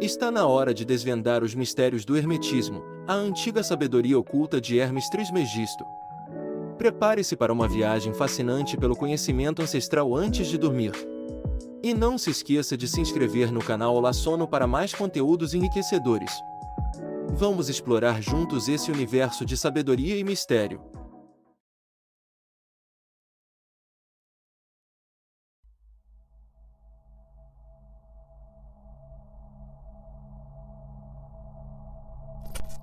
Está na hora de desvendar os mistérios do hermetismo, a antiga sabedoria oculta de Hermes Trismegisto. Prepare-se para uma viagem fascinante pelo conhecimento ancestral antes de dormir. E não se esqueça de se inscrever no canal Olá Sono para mais conteúdos enriquecedores. Vamos explorar juntos esse universo de sabedoria e mistério.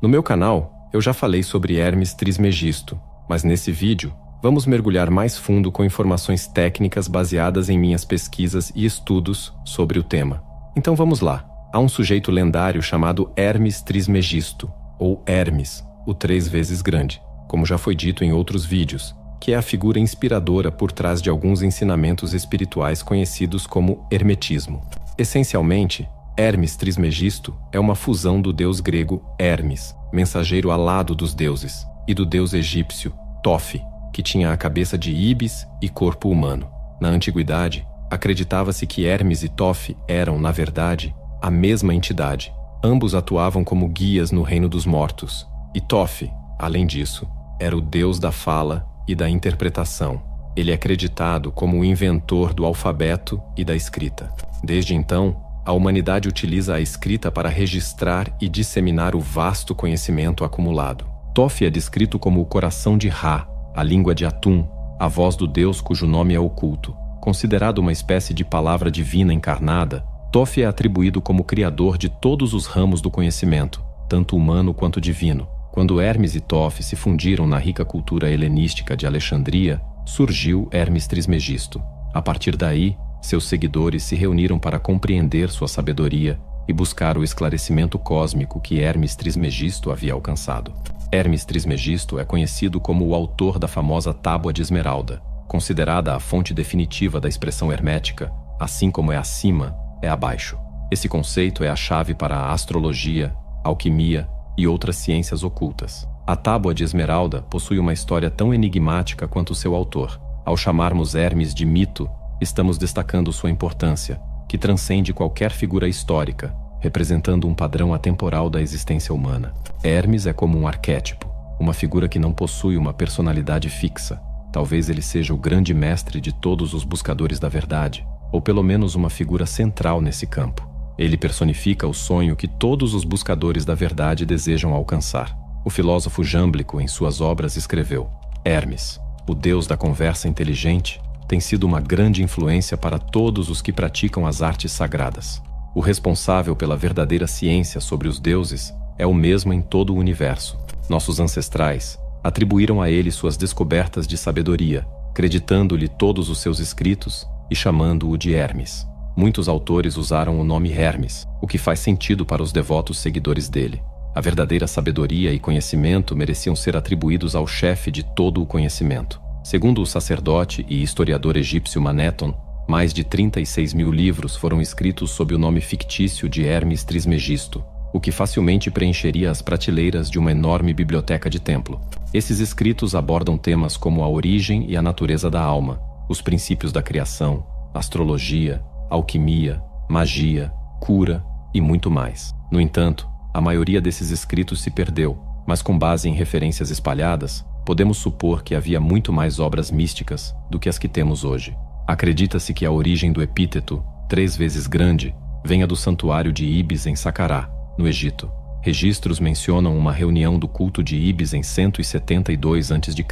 No meu canal, eu já falei sobre Hermes Trismegisto, mas nesse vídeo, vamos mergulhar mais fundo com informações técnicas baseadas em minhas pesquisas e estudos sobre o tema. Então vamos lá. Há um sujeito lendário chamado Hermes Trismegisto, ou Hermes, o 3 vezes grande, como já foi dito em outros vídeos, que é a figura inspiradora por trás de alguns ensinamentos espirituais conhecidos como hermetismo. Essencialmente, Hermes Trismegisto é uma fusão do deus grego Hermes, mensageiro alado dos deuses, e do deus egípcio Tofi, que tinha a cabeça de Íbis e corpo humano. Na antiguidade, acreditava-se que Hermes e Tofi eram, na verdade, a mesma entidade. Ambos atuavam como guias no reino dos mortos, e Tofi, além disso, era o deus da fala e da interpretação. Ele é acreditado como o inventor do alfabeto e da escrita. Desde então, a humanidade utiliza a escrita para registrar e disseminar o vasto conhecimento acumulado. Tofi é descrito como o coração de Ra, a língua de Atum, a voz do deus cujo nome é oculto. Considerado uma espécie de palavra divina encarnada, Tofi é atribuído como criador de todos os ramos do conhecimento, tanto humano quanto divino. Quando Hermes e Tofi se fundiram na rica cultura helenística de Alexandria, surgiu Hermes Trismegisto. A partir daí, seus seguidores se reuniram para compreender sua sabedoria e buscar o esclarecimento cósmico que Hermes Trismegisto havia alcançado. Hermes Trismegisto é conhecido como o autor da famosa Tábua de Esmeralda, considerada a fonte definitiva da expressão hermética, assim como é acima, é abaixo. Esse conceito é a chave para a astrologia, alquimia e outras ciências ocultas. A Tábua de Esmeralda possui uma história tão enigmática quanto seu autor. Ao chamarmos Hermes de mito, estamos destacando sua importância, que transcende qualquer figura histórica, representando um padrão atemporal da existência humana. Hermes é como um arquétipo, uma figura que não possui uma personalidade fixa. Talvez ele seja o grande mestre de todos os buscadores da verdade, ou pelo menos uma figura central nesse campo. Ele personifica o sonho que todos os buscadores da verdade desejam alcançar. O filósofo Jâmblico, em suas obras, escreveu: Hermes, o deus da conversa inteligente, tem sido uma grande influência para todos os que praticam as artes sagradas. O responsável pela verdadeira ciência sobre os deuses é o mesmo em todo o universo. Nossos ancestrais atribuíram a ele suas descobertas de sabedoria, creditando-lhe todos os seus escritos e chamando-o de Hermes. Muitos autores usaram o nome Hermes, o que faz sentido para os devotos seguidores dele. A verdadeira sabedoria e conhecimento mereciam ser atribuídos ao chefe de todo o conhecimento. Segundo o sacerdote e historiador egípcio Manéton, mais de 36 mil livros foram escritos sob o nome fictício de Hermes Trismegisto, o que facilmente preencheria as prateleiras de uma enorme biblioteca de templo. Esses escritos abordam temas como a origem e a natureza da alma, os princípios da criação, astrologia, alquimia, magia, cura e muito mais. No entanto, a maioria desses escritos se perdeu, mas com base em referências espalhadas, podemos supor que havia muito mais obras místicas do que as que temos hoje. Acredita-se que a origem do epíteto, 3 vezes grande, venha do santuário de Íbis em Saqqarah, no Egito. Registros mencionam uma reunião do culto de Íbis em 172 a.C.,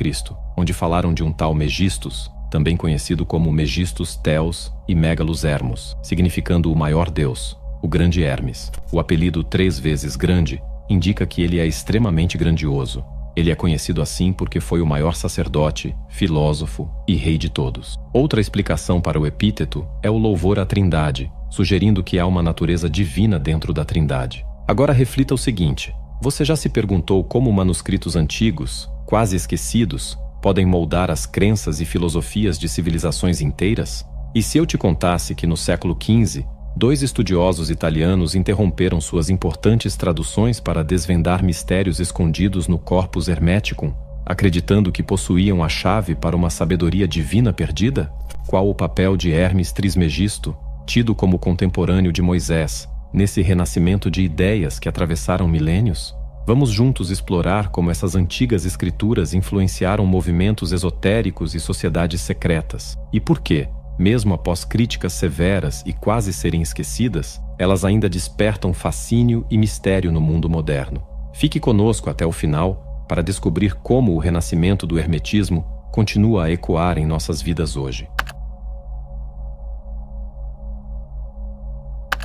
onde falaram de um tal Megistus, também conhecido como Megistus Theos e Megalus Hermos, significando o maior deus, o grande Hermes. O apelido 3 vezes grande indica que ele é extremamente grandioso. Ele é conhecido assim porque foi o maior sacerdote, filósofo e rei de todos. Outra explicação para o epíteto é o louvor à Trindade, sugerindo que há uma natureza divina dentro da Trindade. Agora reflita o seguinte: você já se perguntou como manuscritos antigos, quase esquecidos, podem moldar as crenças e filosofias de civilizações inteiras? E se eu te contasse que no século XV, 2 estudiosos italianos interromperam suas importantes traduções para desvendar mistérios escondidos no Corpus Hermeticum, acreditando que possuíam a chave para uma sabedoria divina perdida? Qual o papel de Hermes Trismegisto, tido como contemporâneo de Moisés, nesse renascimento de ideias que atravessaram milênios? Vamos juntos explorar como essas antigas escrituras influenciaram movimentos esotéricos e sociedades secretas, e por que, mesmo após críticas severas e quase serem esquecidas, elas ainda despertam fascínio e mistério no mundo moderno. Fique conosco até o final para descobrir como o renascimento do hermetismo continua a ecoar em nossas vidas hoje.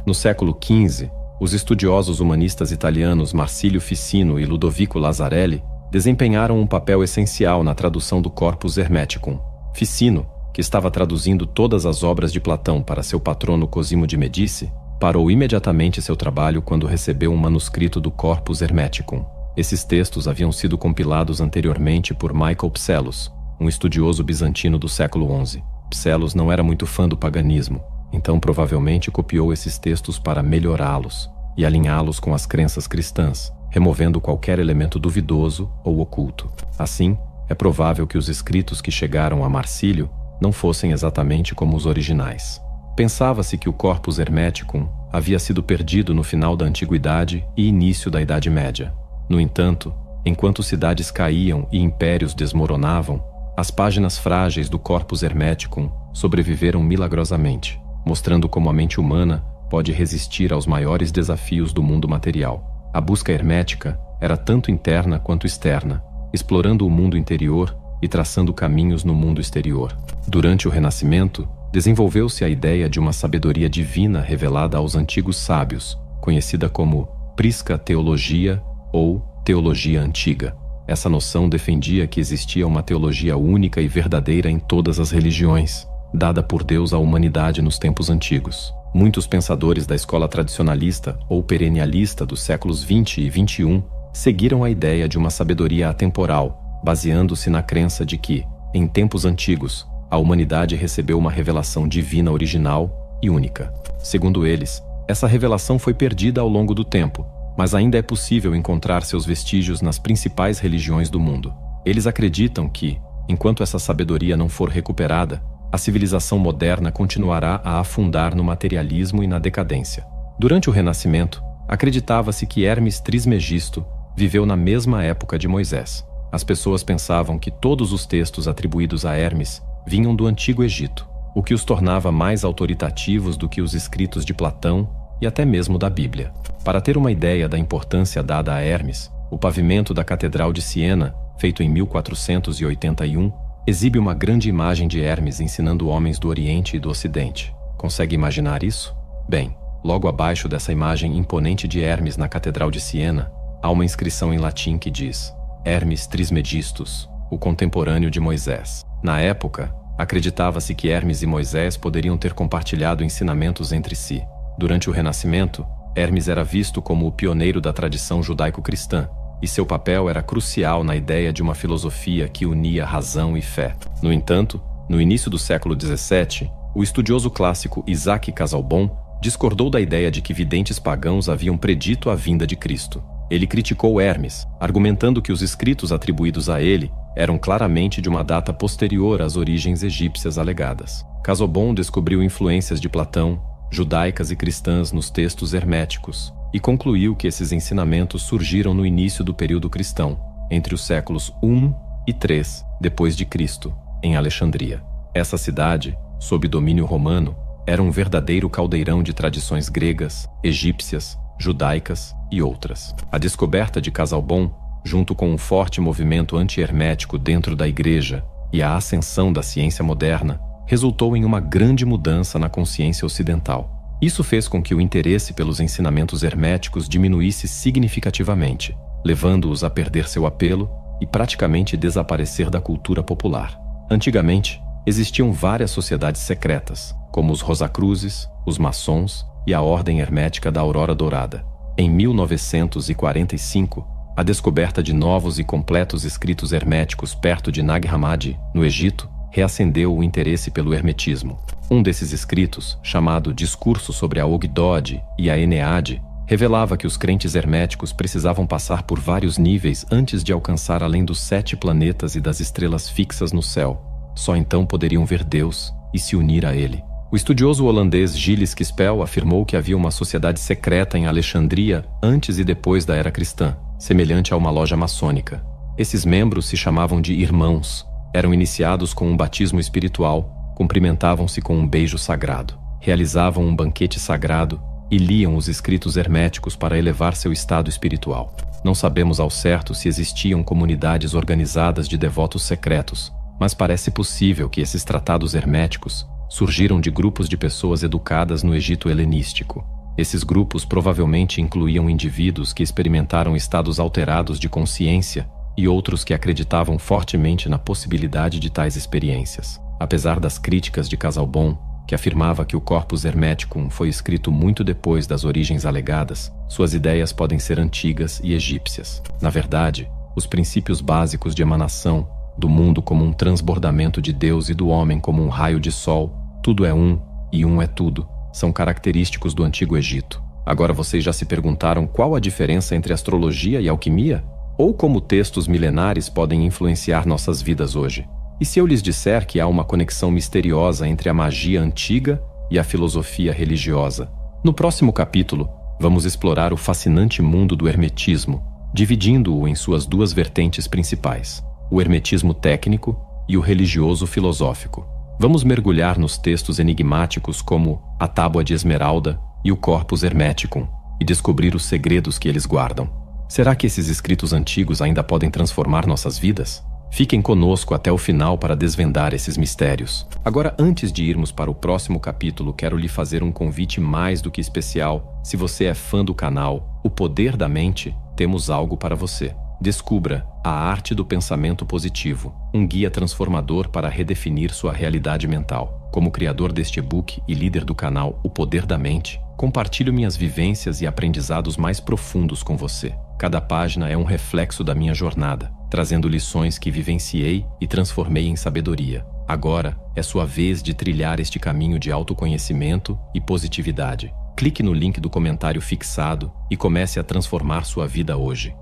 No século XV, os estudiosos humanistas italianos Marsilio Ficino e Ludovico Lazzarelli desempenharam um papel essencial na tradução do Corpus Hermeticum. Ficino, que estava traduzindo todas as obras de Platão para seu patrono Cosimo de Medici, parou imediatamente seu trabalho quando recebeu um manuscrito do Corpus Hermeticum. Esses textos haviam sido compilados anteriormente por Michael Psellos, um estudioso bizantino do século XI. Psellos não era muito fã do paganismo, então provavelmente copiou esses textos para melhorá-los e alinhá-los com as crenças cristãs, removendo qualquer elemento duvidoso ou oculto. Assim, é provável que os escritos que chegaram a Marsilio não fossem exatamente como os originais. Pensava-se que o Corpus Hermeticum havia sido perdido no final da Antiguidade e início da Idade Média. No entanto, enquanto cidades caíam e impérios desmoronavam, as páginas frágeis do Corpus Hermeticum sobreviveram milagrosamente, mostrando como a mente humana pode resistir aos maiores desafios do mundo material. A busca hermética era tanto interna quanto externa, explorando o mundo interior e traçando caminhos no mundo exterior. Durante o Renascimento, desenvolveu-se a ideia de uma sabedoria divina revelada aos antigos sábios, conhecida como Prisca Teologia ou Teologia Antiga. Essa noção defendia que existia uma teologia única e verdadeira em todas as religiões, dada por Deus à humanidade nos tempos antigos. Muitos pensadores da escola tradicionalista ou perennialista dos séculos XX e XXI seguiram a ideia de uma sabedoria atemporal, baseando-se na crença de que, em tempos antigos, a humanidade recebeu uma revelação divina original e única. Segundo eles, essa revelação foi perdida ao longo do tempo, mas ainda é possível encontrar seus vestígios nas principais religiões do mundo. Eles acreditam que, enquanto essa sabedoria não for recuperada, a civilização moderna continuará a afundar no materialismo e na decadência. Durante o Renascimento, acreditava-se que Hermes Trismegisto viveu na mesma época de Moisés. As pessoas pensavam que todos os textos atribuídos a Hermes vinham do Antigo Egito, o que os tornava mais autoritativos do que os escritos de Platão e até mesmo da Bíblia. Para ter uma ideia da importância dada a Hermes, o pavimento da Catedral de Siena, feito em 1481, exibe uma grande imagem de Hermes ensinando homens do Oriente e do Ocidente. Consegue imaginar isso? Bem, logo abaixo dessa imagem imponente de Hermes na Catedral de Siena, há uma inscrição em latim que diz: Hermes Trismegistus, o contemporâneo de Moisés. Na época, acreditava-se que Hermes e Moisés poderiam ter compartilhado ensinamentos entre si. Durante o Renascimento, Hermes era visto como o pioneiro da tradição judaico-cristã, e seu papel era crucial na ideia de uma filosofia que unia razão e fé. No entanto, no início do século XVII, o estudioso clássico Isaac Casaubon discordou da ideia de que videntes pagãos haviam predito a vinda de Cristo. Ele criticou Hermes, argumentando que os escritos atribuídos a ele eram claramente de uma data posterior às origens egípcias alegadas. Casaubon descobriu influências de Platão, judaicas e cristãs nos textos herméticos, e concluiu que esses ensinamentos surgiram no início do período cristão, entre os séculos I e III depois de Cristo, em Alexandria. Essa cidade, sob domínio romano, era um verdadeiro caldeirão de tradições gregas, egípcias, judaicas e outras. A descoberta de Casaubon, junto com um forte movimento anti-hermético dentro da Igreja e a ascensão da ciência moderna, resultou em uma grande mudança na consciência ocidental. Isso fez com que o interesse pelos ensinamentos herméticos diminuísse significativamente, levando-os a perder seu apelo e praticamente desaparecer da cultura popular. Antigamente, existiam várias sociedades secretas, como os Rosacruzes, os maçons e a Ordem Hermética da Aurora Dourada. Em 1945, a descoberta de novos e completos escritos herméticos perto de Nag Hammadi, no Egito, reacendeu o interesse pelo hermetismo. Um desses escritos, chamado Discurso sobre a Ogdod e a Eneade, revelava que os crentes herméticos precisavam passar por vários níveis antes de alcançar além dos 7 planetas e das estrelas fixas no céu. Só então poderiam ver Deus e se unir a Ele. O estudioso holandês Gilles Kespel afirmou que havia uma sociedade secreta em Alexandria antes e depois da era cristã, semelhante a uma loja maçônica. Esses membros se chamavam de irmãos, eram iniciados com um batismo espiritual, cumprimentavam-se com um beijo sagrado, realizavam um banquete sagrado e liam os escritos herméticos para elevar seu estado espiritual. Não sabemos ao certo se existiam comunidades organizadas de devotos secretos, mas parece possível que esses tratados herméticos surgiram de grupos de pessoas educadas no Egito helenístico. Esses grupos provavelmente incluíam indivíduos que experimentaram estados alterados de consciência e outros que acreditavam fortemente na possibilidade de tais experiências. Apesar das críticas de Casaubon, que afirmava que o Corpus Hermeticum foi escrito muito depois das origens alegadas, suas ideias podem ser antigas e egípcias. Na verdade, os princípios básicos de emanação, do mundo como um transbordamento de Deus e do homem como um raio de sol, tudo é um e um é tudo, são característicos do Antigo Egito. Agora vocês já se perguntaram qual a diferença entre astrologia e alquimia? Ou como textos milenares podem influenciar nossas vidas hoje? E se eu lhes disser que há uma conexão misteriosa entre a magia antiga e a filosofia religiosa? No próximo capítulo, vamos explorar o fascinante mundo do hermetismo, dividindo-o em suas duas vertentes principais, o hermetismo técnico e o religioso filosófico. Vamos mergulhar nos textos enigmáticos como a Tábua de Esmeralda e o Corpus Hermeticum e descobrir os segredos que eles guardam. Será que esses escritos antigos ainda podem transformar nossas vidas? Fiquem conosco até o final para desvendar esses mistérios. Agora, antes de irmos para o próximo capítulo, quero lhe fazer um convite mais do que especial. Se você é fã do canal O Poder da Mente, temos algo para você. Descubra A Arte do Pensamento Positivo, um guia transformador para redefinir sua realidade mental. Como criador deste e-book e líder do canal O Poder da Mente, compartilho minhas vivências e aprendizados mais profundos com você. Cada página é um reflexo da minha jornada, trazendo lições que vivenciei e transformei em sabedoria. Agora é sua vez de trilhar este caminho de autoconhecimento e positividade. Clique no link do comentário fixado e comece a transformar sua vida hoje.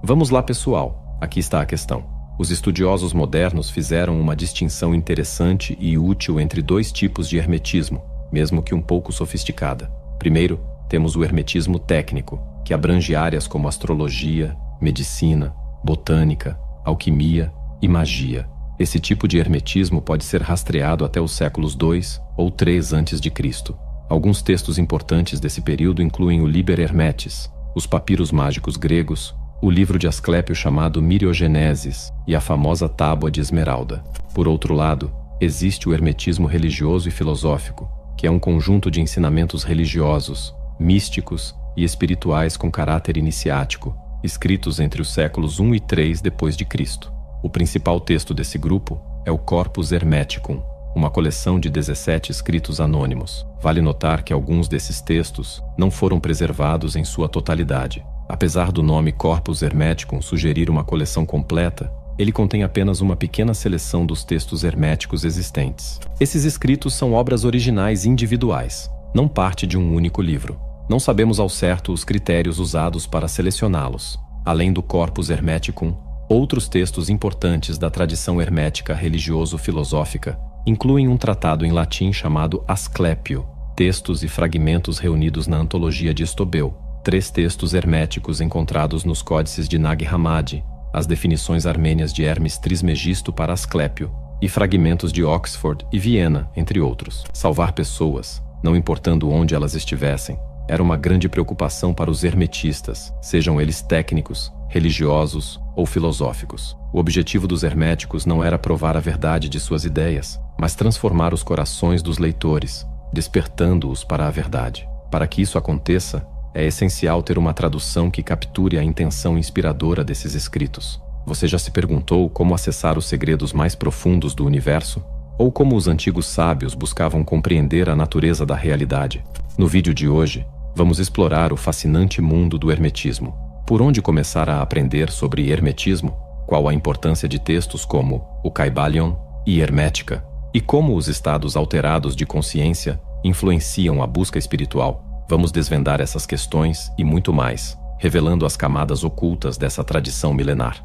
Vamos lá, pessoal. Aqui está a questão. Os estudiosos modernos fizeram uma distinção interessante e útil entre dois tipos de hermetismo, mesmo que um pouco sofisticada. Primeiro, temos o hermetismo técnico, que abrange áreas como astrologia, medicina, botânica, alquimia e magia. Esse tipo de hermetismo pode ser rastreado até os séculos II ou III a.C. Alguns textos importantes desse período incluem o Liber Hermetis, os papiros mágicos gregos, o livro de Asclépio chamado Myriogenesis e a famosa Tábua de Esmeralda. Por outro lado, existe o hermetismo religioso e filosófico, que é um conjunto de ensinamentos religiosos, místicos e espirituais com caráter iniciático, escritos entre os séculos I e III d.C. O principal texto desse grupo é o Corpus Hermeticum, uma coleção de 17 escritos anônimos. Vale notar que alguns desses textos não foram preservados em sua totalidade. Apesar do nome Corpus Hermeticum sugerir uma coleção completa, ele contém apenas uma pequena seleção dos textos herméticos existentes. Esses escritos são obras originais individuais, não parte de um único livro. Não sabemos ao certo os critérios usados para selecioná-los. Além do Corpus Hermeticum, outros textos importantes da tradição hermética religioso-filosófica incluem um tratado em latim chamado Asclépio, textos e fragmentos reunidos na Antologia de Estobel, 3 textos herméticos encontrados nos códices de Nag Hammadi, as definições armênias de Hermes Trismegisto para Asclépio, e fragmentos de Oxford e Viena, entre outros. Salvar pessoas, não importando onde elas estivessem, era uma grande preocupação para os hermetistas, sejam eles técnicos, religiosos ou filosóficos. O objetivo dos herméticos não era provar a verdade de suas ideias, mas transformar os corações dos leitores, despertando-os para a verdade. Para que isso aconteça, é essencial ter uma tradução que capture a intenção inspiradora desses escritos. Você já se perguntou como acessar os segredos mais profundos do universo? Ou como os antigos sábios buscavam compreender a natureza da realidade? No vídeo de hoje, vamos explorar o fascinante mundo do hermetismo. Por onde começar a aprender sobre hermetismo? Qual a importância de textos como o Kybalion e Hermética? E como os estados alterados de consciência influenciam a busca espiritual? Vamos desvendar essas questões e muito mais, revelando as camadas ocultas dessa tradição milenar.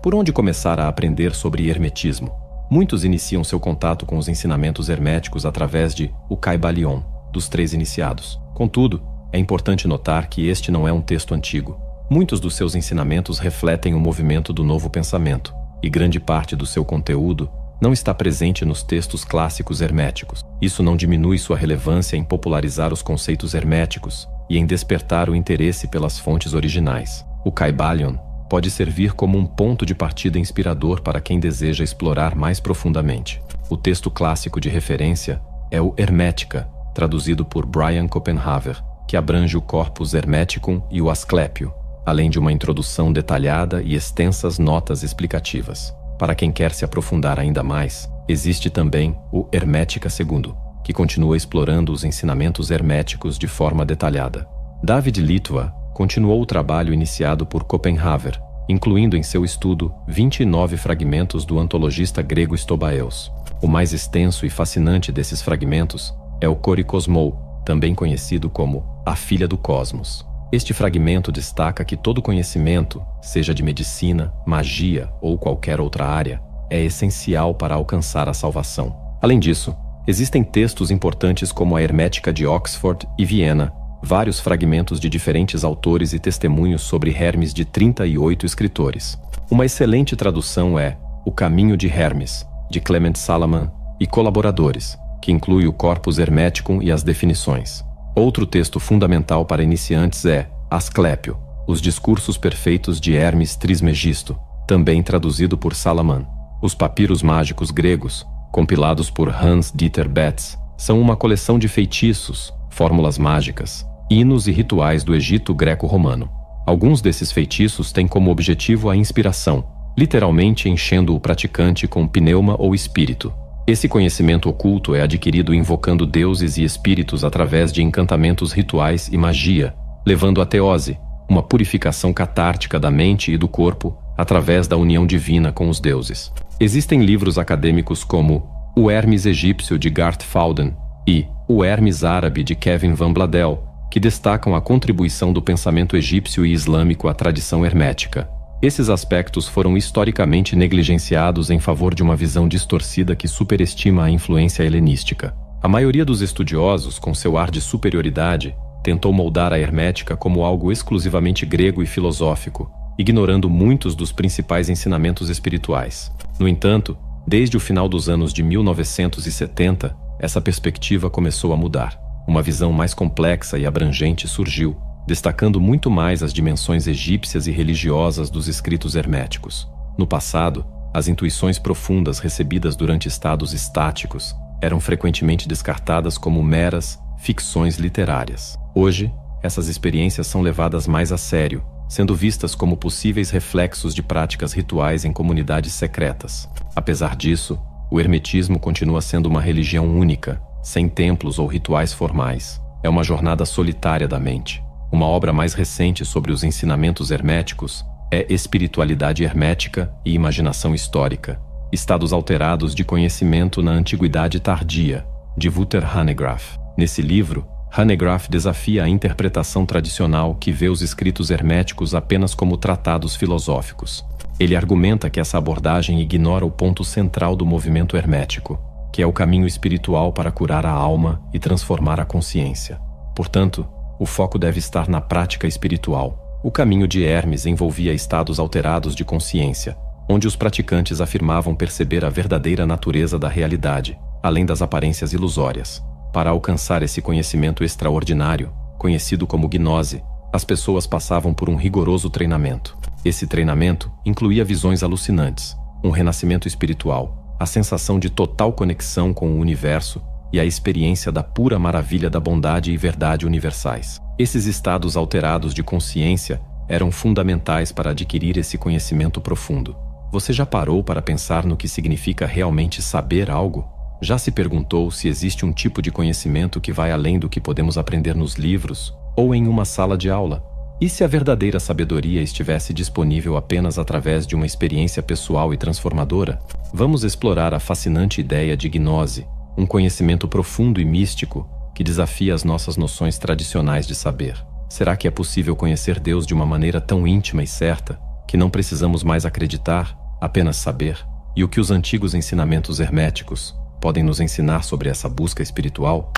Por onde começar a aprender sobre hermetismo? Muitos iniciam seu contato com os ensinamentos herméticos através de O Kybalion, dos Três Iniciados. Contudo, é importante notar que este não é um texto antigo. Muitos dos seus ensinamentos refletem o movimento do novo pensamento, e grande parte do seu conteúdo não está presente nos textos clássicos herméticos. Isso não diminui sua relevância em popularizar os conceitos herméticos e em despertar o interesse pelas fontes originais. O Kybalion pode servir como um ponto de partida inspirador para quem deseja explorar mais profundamente. O texto clássico de referência é o Hermetica, traduzido por Brian Copenhaver, que abrange o Corpus Hermeticum e o Asclepio, além de uma introdução detalhada e extensas notas explicativas. Para quem quer se aprofundar ainda mais, existe também o Hermetica II, que continua explorando os ensinamentos herméticos de forma detalhada. David Litwa continuou o trabalho iniciado por Copenhaver, incluindo em seu estudo 29 fragmentos do antologista grego Estobaeus. O mais extenso e fascinante desses fragmentos é o Korikosmou, também conhecido como a Filha do Cosmos. Este fragmento destaca que todo conhecimento, seja de medicina, magia ou qualquer outra área, é essencial para alcançar a salvação. Além disso, existem textos importantes como a Hermética de Oxford e Viena, vários fragmentos de diferentes autores e testemunhos sobre Hermes de 38 escritores. Uma excelente tradução é O Caminho de Hermes, de Clement Salaman e colaboradores, que inclui o Corpus Hermeticum e as definições. Outro texto fundamental para iniciantes é Asclepio, Os Discursos Perfeitos de Hermes Trismegisto, também traduzido por Salaman. Os papiros mágicos gregos, compilados por Hans Dieter Betz, são uma coleção de feitiços, fórmulas mágicas, hinos e rituais do Egito greco-romano. Alguns desses feitiços têm como objetivo a inspiração, literalmente enchendo o praticante com pneuma ou espírito. Esse conhecimento oculto é adquirido invocando deuses e espíritos através de encantamentos rituais e magia, levando à teose, uma purificação catártica da mente e do corpo através da união divina com os deuses. Existem livros acadêmicos como O Hermes Egípcio, de Garth Fawden, e O Hermes Árabe, de Kevin Van Bladel, que destacam a contribuição do pensamento egípcio e islâmico à tradição hermética. Esses aspectos foram historicamente negligenciados em favor de uma visão distorcida que superestima a influência helenística. A maioria dos estudiosos, com seu ar de superioridade, tentou moldar a hermética como algo exclusivamente grego e filosófico, ignorando muitos dos principais ensinamentos espirituais. No entanto, desde o final dos anos de 1970, essa perspectiva começou a mudar. Uma visão mais complexa e abrangente surgiu, destacando muito mais as dimensões egípcias e religiosas dos escritos herméticos. No passado, as intuições profundas recebidas durante estados estáticos eram frequentemente descartadas como meras ficções literárias. Hoje, essas experiências são levadas mais a sério, sendo vistas como possíveis reflexos de práticas rituais em comunidades secretas. Apesar disso, o hermetismo continua sendo uma religião única, sem templos ou rituais formais. É uma jornada solitária da mente. Uma obra mais recente sobre os ensinamentos herméticos é Espiritualidade Hermética e Imaginação Histórica, Estados Alterados de Conhecimento na Antiguidade Tardia, de Wouter Hanegraaff. Nesse livro, Hanegraaff desafia a interpretação tradicional que vê os escritos herméticos apenas como tratados filosóficos. Ele argumenta que essa abordagem ignora o ponto central do movimento hermético, que é o caminho espiritual para curar a alma e transformar a consciência. Portanto, o foco deve estar na prática espiritual. O caminho de Hermes envolvia estados alterados de consciência, onde os praticantes afirmavam perceber a verdadeira natureza da realidade, além das aparências ilusórias. Para alcançar esse conhecimento extraordinário, conhecido como gnose, as pessoas passavam por um rigoroso treinamento. Esse treinamento incluía visões alucinantes, um renascimento espiritual, a sensação de total conexão com o universo e a experiência da pura maravilha da bondade e verdade universais. Esses estados alterados de consciência eram fundamentais para adquirir esse conhecimento profundo. Você já parou para pensar no que significa realmente saber algo? Já se perguntou se existe um tipo de conhecimento que vai além do que podemos aprender nos livros ou em uma sala de aula? E se a verdadeira sabedoria estivesse disponível apenas através de uma experiência pessoal e transformadora? Vamos explorar a fascinante ideia de gnose, um conhecimento profundo e místico que desafia as nossas noções tradicionais de saber. Será que é possível conhecer Deus de uma maneira tão íntima e certa, que não precisamos mais acreditar, apenas saber, e o que os antigos ensinamentos herméticos podem nos ensinar sobre essa busca espiritual?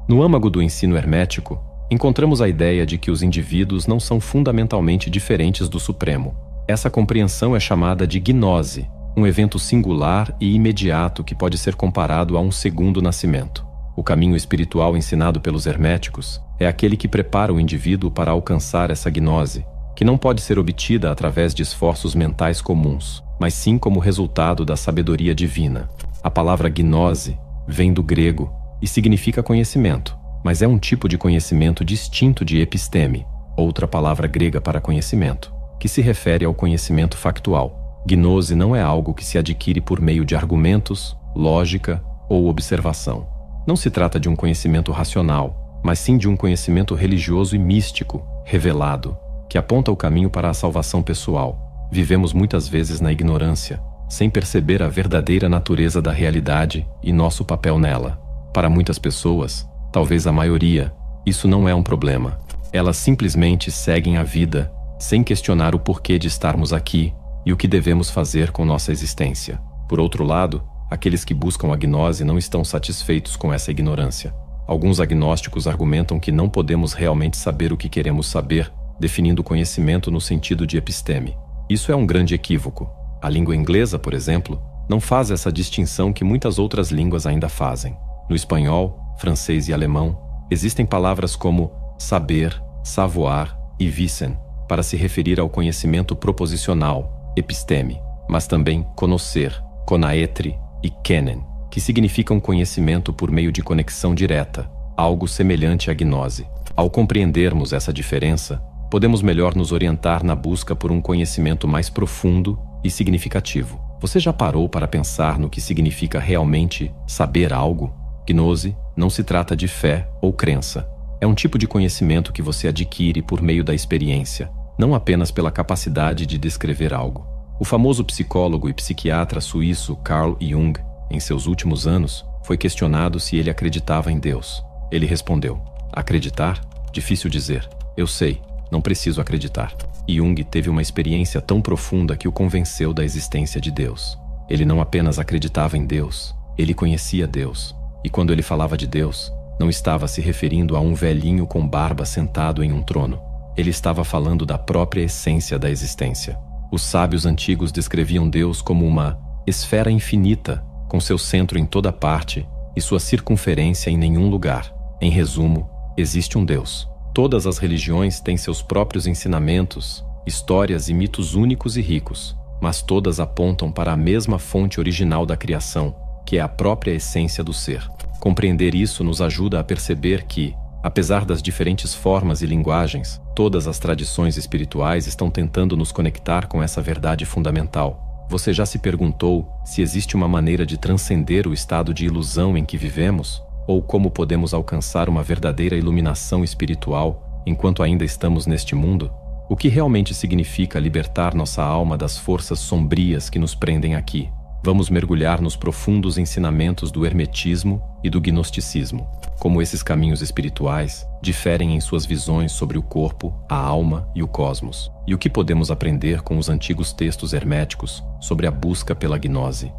No âmago do ensino hermético, encontramos a ideia de que os indivíduos não são fundamentalmente diferentes do Supremo. Essa compreensão é chamada de gnose, um evento singular e imediato que pode ser comparado a um segundo nascimento. O caminho espiritual ensinado pelos herméticos é aquele que prepara o indivíduo para alcançar essa gnose, que não pode ser obtida através de esforços mentais comuns, mas sim como resultado da sabedoria divina. A palavra gnose vem do grego e significa conhecimento, mas é um tipo de conhecimento distinto de episteme, outra palavra grega para conhecimento, que se refere ao conhecimento factual. Gnose não é algo que se adquire por meio de argumentos, lógica ou observação. Não se trata de um conhecimento racional, mas sim de um conhecimento religioso e místico, revelado, que aponta o caminho para a salvação pessoal. Vivemos muitas vezes na ignorância, sem perceber a verdadeira natureza da realidade e nosso papel nela. Para muitas pessoas, talvez a maioria, isso não é um problema. Elas simplesmente seguem a vida, sem questionar o porquê de estarmos aqui e o que devemos fazer com nossa existência. Por outro lado, aqueles que buscam a gnose não estão satisfeitos com essa ignorância. Alguns agnósticos argumentam que não podemos realmente saber o que queremos saber, definindo o conhecimento no sentido de episteme. Isso é um grande equívoco. A língua inglesa, por exemplo, não faz essa distinção que muitas outras línguas ainda fazem. No espanhol, francês e alemão, existem palavras como saber, savoir e wissen, para se referir ao conhecimento proposicional, episteme, mas também conhecer, conaetre e kennen, que significam conhecimento por meio de conexão direta, algo semelhante à gnose. Ao compreendermos essa diferença, podemos melhor nos orientar na busca por um conhecimento mais profundo e significativo. Você já parou para pensar no que significa realmente saber algo? Gnose não se trata de fé ou crença. É um tipo de conhecimento que você adquire por meio da experiência, não apenas pela capacidade de descrever algo. O famoso psicólogo e psiquiatra suíço Carl Jung, em seus últimos anos, foi questionado se ele acreditava em Deus. Ele respondeu: acreditar? Difícil dizer. Eu sei, não preciso acreditar. Jung teve uma experiência tão profunda que o convenceu da existência de Deus. Ele não apenas acreditava em Deus, ele conhecia Deus. E quando ele falava de Deus, não estava se referindo a um velhinho com barba sentado em um trono. Ele estava falando da própria essência da existência. Os sábios antigos descreviam Deus como uma esfera infinita, com seu centro em toda parte e sua circunferência em nenhum lugar. Em resumo, existe um Deus. Todas as religiões têm seus próprios ensinamentos, histórias e mitos únicos e ricos, mas todas apontam para a mesma fonte original da criação, que é a própria essência do ser. Compreender isso nos ajuda a perceber que, apesar das diferentes formas e linguagens, todas as tradições espirituais estão tentando nos conectar com essa verdade fundamental. Você já se perguntou se existe uma maneira de transcender o estado de ilusão em que vivemos? Ou como podemos alcançar uma verdadeira iluminação espiritual enquanto ainda estamos neste mundo? O que realmente significa libertar nossa alma das forças sombrias que nos prendem aqui? Vamos mergulhar nos profundos ensinamentos do hermetismo e do gnosticismo, como esses caminhos espirituais diferem em suas visões sobre o corpo, a alma e o cosmos, e o que podemos aprender com os antigos textos herméticos sobre a busca pela gnose.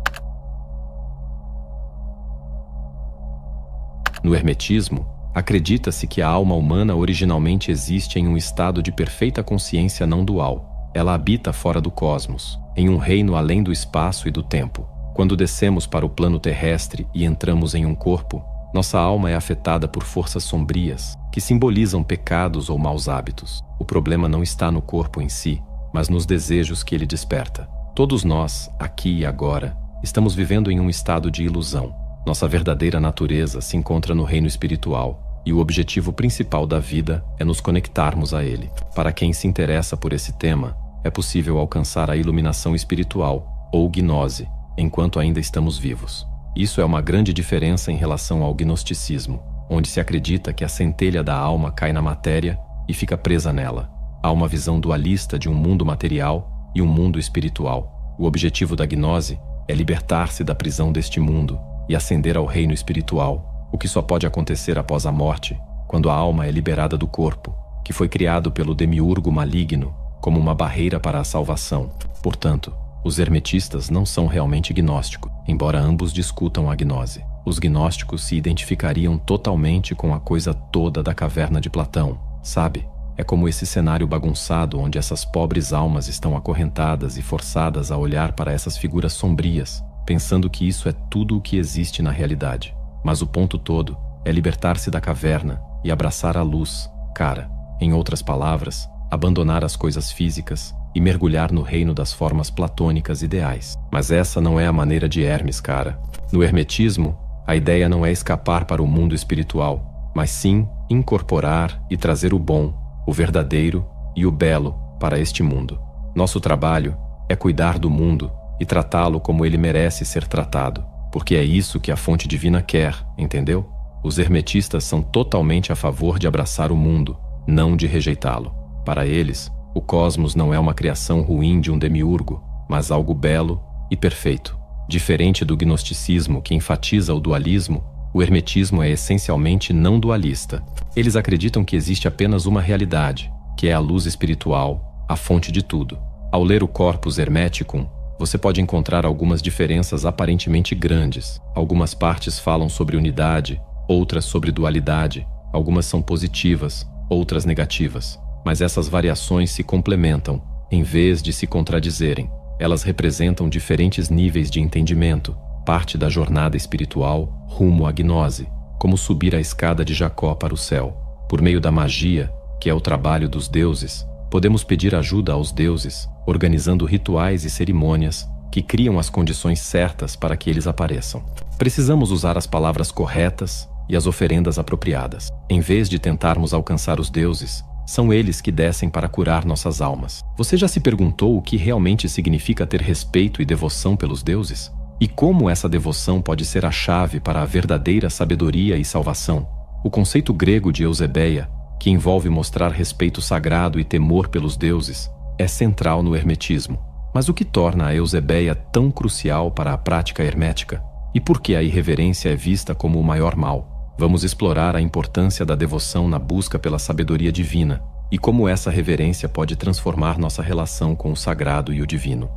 No hermetismo, acredita-se que a alma humana originalmente existe em um estado de perfeita consciência não dual. Ela habita fora do cosmos, em um reino além do espaço e do tempo. Quando descemos para o plano terrestre e entramos em um corpo, nossa alma é afetada por forças sombrias, que simbolizam pecados ou maus hábitos. O problema não está no corpo em si, mas nos desejos que ele desperta. Todos nós, aqui e agora, estamos vivendo em um estado de ilusão. Nossa verdadeira natureza se encontra no reino espiritual, e o objetivo principal da vida é nos conectarmos a ele. Para quem se interessa por esse tema, é possível alcançar a iluminação espiritual, ou gnose, enquanto ainda estamos vivos. Isso é uma grande diferença em relação ao gnosticismo, onde se acredita que a centelha da alma cai na matéria e fica presa nela. Há uma visão dualista de um mundo material e um mundo espiritual. O objetivo da gnose é libertar-se da prisão deste mundo e ascender ao reino espiritual, o que só pode acontecer após a morte, quando a alma é liberada do corpo. que foi criado pelo demiurgo maligno como uma barreira para a salvação. Portanto, os hermetistas não são realmente gnósticos, embora ambos discutam a gnose. Os gnósticos se identificariam totalmente com a coisa toda da caverna de Platão, sabe? É como esse cenário bagunçado onde essas pobres almas estão acorrentadas e forçadas a olhar para essas figuras sombrias, pensando que isso é tudo o que existe na realidade. Mas o ponto todo é libertar-se da caverna e abraçar a luz, cara. Em outras palavras, abandonar as coisas físicas e mergulhar no reino das formas platônicas ideais. Mas essa não é a maneira de Hermes, cara. No hermetismo, a ideia não é escapar para o mundo espiritual, mas sim incorporar e trazer o bom, o verdadeiro e o belo para este mundo. Nosso trabalho é cuidar do mundo e tratá-lo como ele merece ser tratado, porque é isso que a fonte divina quer, entendeu? Os hermetistas são totalmente a favor de abraçar o mundo, não de rejeitá-lo. Para eles, o cosmos não é uma criação ruim de um demiurgo, mas algo belo e perfeito. Diferente do gnosticismo, que enfatiza o dualismo, o hermetismo é essencialmente não dualista. Eles acreditam que existe apenas uma realidade, que é a luz espiritual, a fonte de tudo. Ao ler o Corpus Hermeticum, você pode encontrar algumas diferenças aparentemente grandes. Algumas partes falam sobre unidade, outras sobre dualidade, algumas são positivas, outras negativas. Mas essas variações se complementam, em vez de se contradizerem. Elas representam diferentes níveis de entendimento, parte da jornada espiritual rumo à gnose, como subir a escada de Jacó para o céu. Por meio da magia, que é o trabalho dos deuses, podemos pedir ajuda aos deuses, organizando rituais e cerimônias que criam as condições certas para que eles apareçam. Precisamos usar as palavras corretas e as oferendas apropriadas. Em vez de tentarmos alcançar os deuses, são eles que descem para curar nossas almas. Você já se perguntou o que realmente significa ter respeito e devoção pelos deuses? E como essa devoção pode ser a chave para a verdadeira sabedoria e salvação? O conceito grego de Eusebeia, que envolve mostrar respeito sagrado e temor pelos deuses, é central no hermetismo. Mas o que torna a Eusebeia tão crucial para a prática hermética? E por que a irreverência é vista como o maior mal? Vamos explorar a importância da devoção na busca pela sabedoria divina e como essa reverência pode transformar nossa relação com o sagrado e o divino.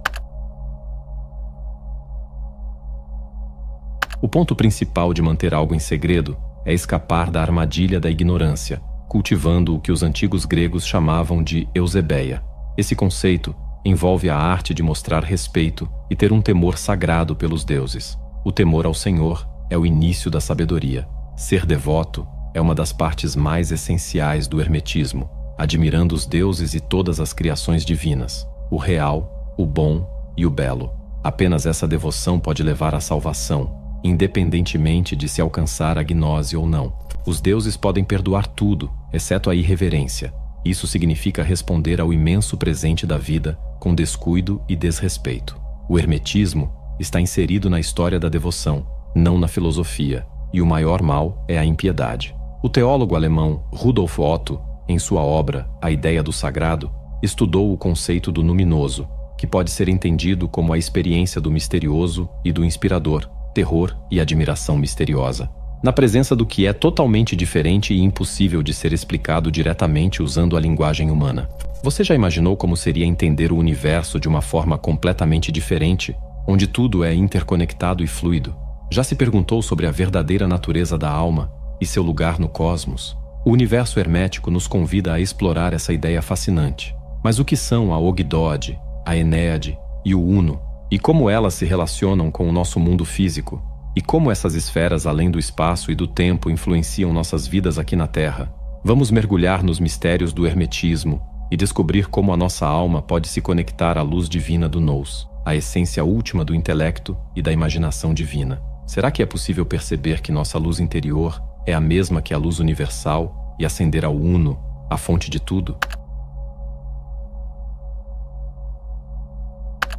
O ponto principal de manter algo em segredo é escapar da armadilha da ignorância, cultivando o que os antigos gregos chamavam de Eusebeia. Esse conceito envolve a arte de mostrar respeito e ter um temor sagrado pelos deuses. O temor ao Senhor é o início da sabedoria. Ser devoto é uma das partes mais essenciais do hermetismo, admirando os deuses e todas as criações divinas, o real, o bom e o belo. Apenas essa devoção pode levar à salvação, independentemente de se alcançar a gnose ou não. Os deuses podem perdoar tudo, exceto a irreverência. Isso significa responder ao imenso presente da vida com descuido e desrespeito. O hermetismo está inserido na história da devoção, não na filosofia. E o maior mal é a impiedade. O teólogo alemão Rudolf Otto, em sua obra A Ideia do Sagrado, estudou o conceito do luminoso, que pode ser entendido como a experiência do misterioso e do inspirador, terror e admiração misteriosa, na presença do que é totalmente diferente e impossível de ser explicado diretamente usando a linguagem humana. Você já imaginou como seria entender o universo de uma forma completamente diferente, onde tudo é interconectado e fluido? Já se perguntou sobre a verdadeira natureza da alma e seu lugar no cosmos? O universo hermético nos convida a explorar essa ideia fascinante. Mas o que são a Ogdod, a Enéade e o Uno? E como elas se relacionam com o nosso mundo físico? E como essas esferas além do espaço e do tempo influenciam nossas vidas aqui na Terra? Vamos mergulhar nos mistérios do hermetismo e descobrir como a nossa alma pode se conectar à luz divina do Nous, a essência última do intelecto e da imaginação divina. Será que é possível perceber que nossa luz interior é a mesma que a luz universal e ascender ao Uno, a fonte de tudo?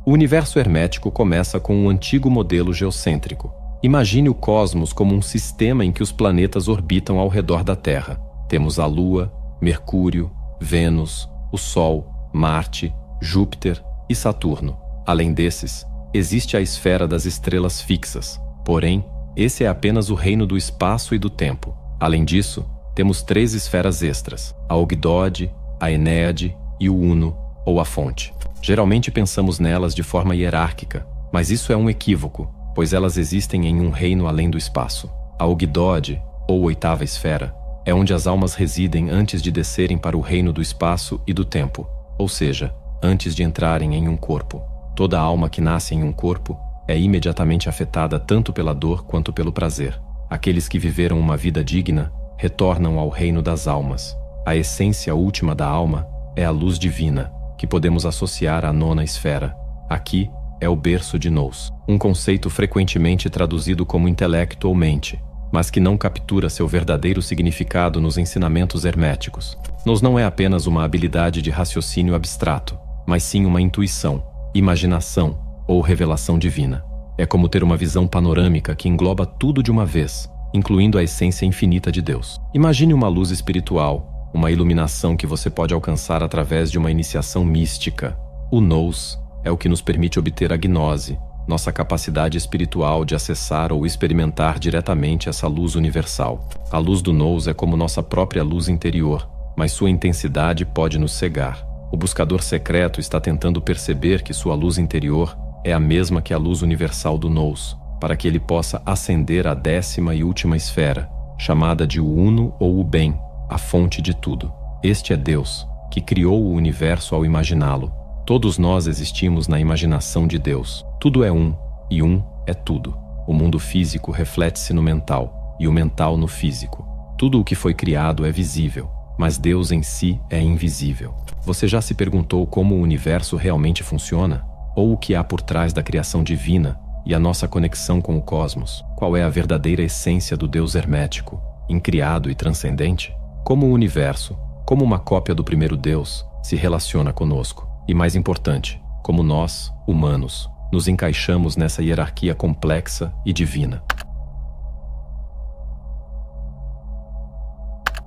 O universo hermético começa com um antigo modelo geocêntrico. Imagine o cosmos como um sistema em que os planetas orbitam ao redor da Terra. Temos a Lua, Mercúrio, Vênus, o Sol, Marte, Júpiter e Saturno. Além desses, existe a esfera das estrelas fixas. Porém, esse é apenas o reino do espaço e do tempo. Além disso, temos 3 esferas extras: a Ogdod, a Enéade e o Uno, ou a fonte. Geralmente pensamos nelas de forma hierárquica, mas isso é um equívoco, pois elas existem em um reino além do espaço. A Ogdod, ou oitava esfera, é onde as almas residem antes de descerem para o reino do espaço e do tempo, ou seja, antes de entrarem em um corpo. Toda alma que nasce em um corpo é imediatamente afetada tanto pela dor quanto pelo prazer. Aqueles que viveram uma vida digna retornam ao reino das almas. A essência última da alma é a luz divina, que podemos associar à 9ª esfera. Aqui é o berço de Nous, um conceito frequentemente traduzido como intelecto ou mente, mas que não captura seu verdadeiro significado nos ensinamentos herméticos. Nous não é apenas uma habilidade de raciocínio abstrato, mas sim uma intuição, imaginação ou revelação divina. É como ter uma visão panorâmica que engloba tudo de uma vez, incluindo a essência infinita de Deus. Imagine uma luz espiritual, uma iluminação que você pode alcançar através de uma iniciação mística. O Nous é o que nos permite obter a gnose, nossa capacidade espiritual de acessar ou experimentar diretamente essa luz universal. A luz do Nous é como nossa própria luz interior, mas sua intensidade pode nos cegar. O buscador secreto está tentando perceber que sua luz interior é a mesma que a luz universal do Nous, para que ele possa ascender à 10ª e última esfera, chamada de o Uno ou o Bem, a fonte de tudo. Este é Deus, que criou o universo ao imaginá-lo. Todos nós existimos na imaginação de Deus. Tudo é um, e um é tudo. O mundo físico reflete-se no mental, e o mental no físico. Tudo o que foi criado é visível, mas Deus em si é invisível. Você já se perguntou como o universo realmente funciona? Ou o que há por trás da criação divina e a nossa conexão com o cosmos? Qual é a verdadeira essência do Deus hermético, incriado e transcendente? Como o universo, como uma cópia do primeiro Deus, se relaciona conosco? E mais importante, como nós, humanos, nos encaixamos nessa hierarquia complexa e divina.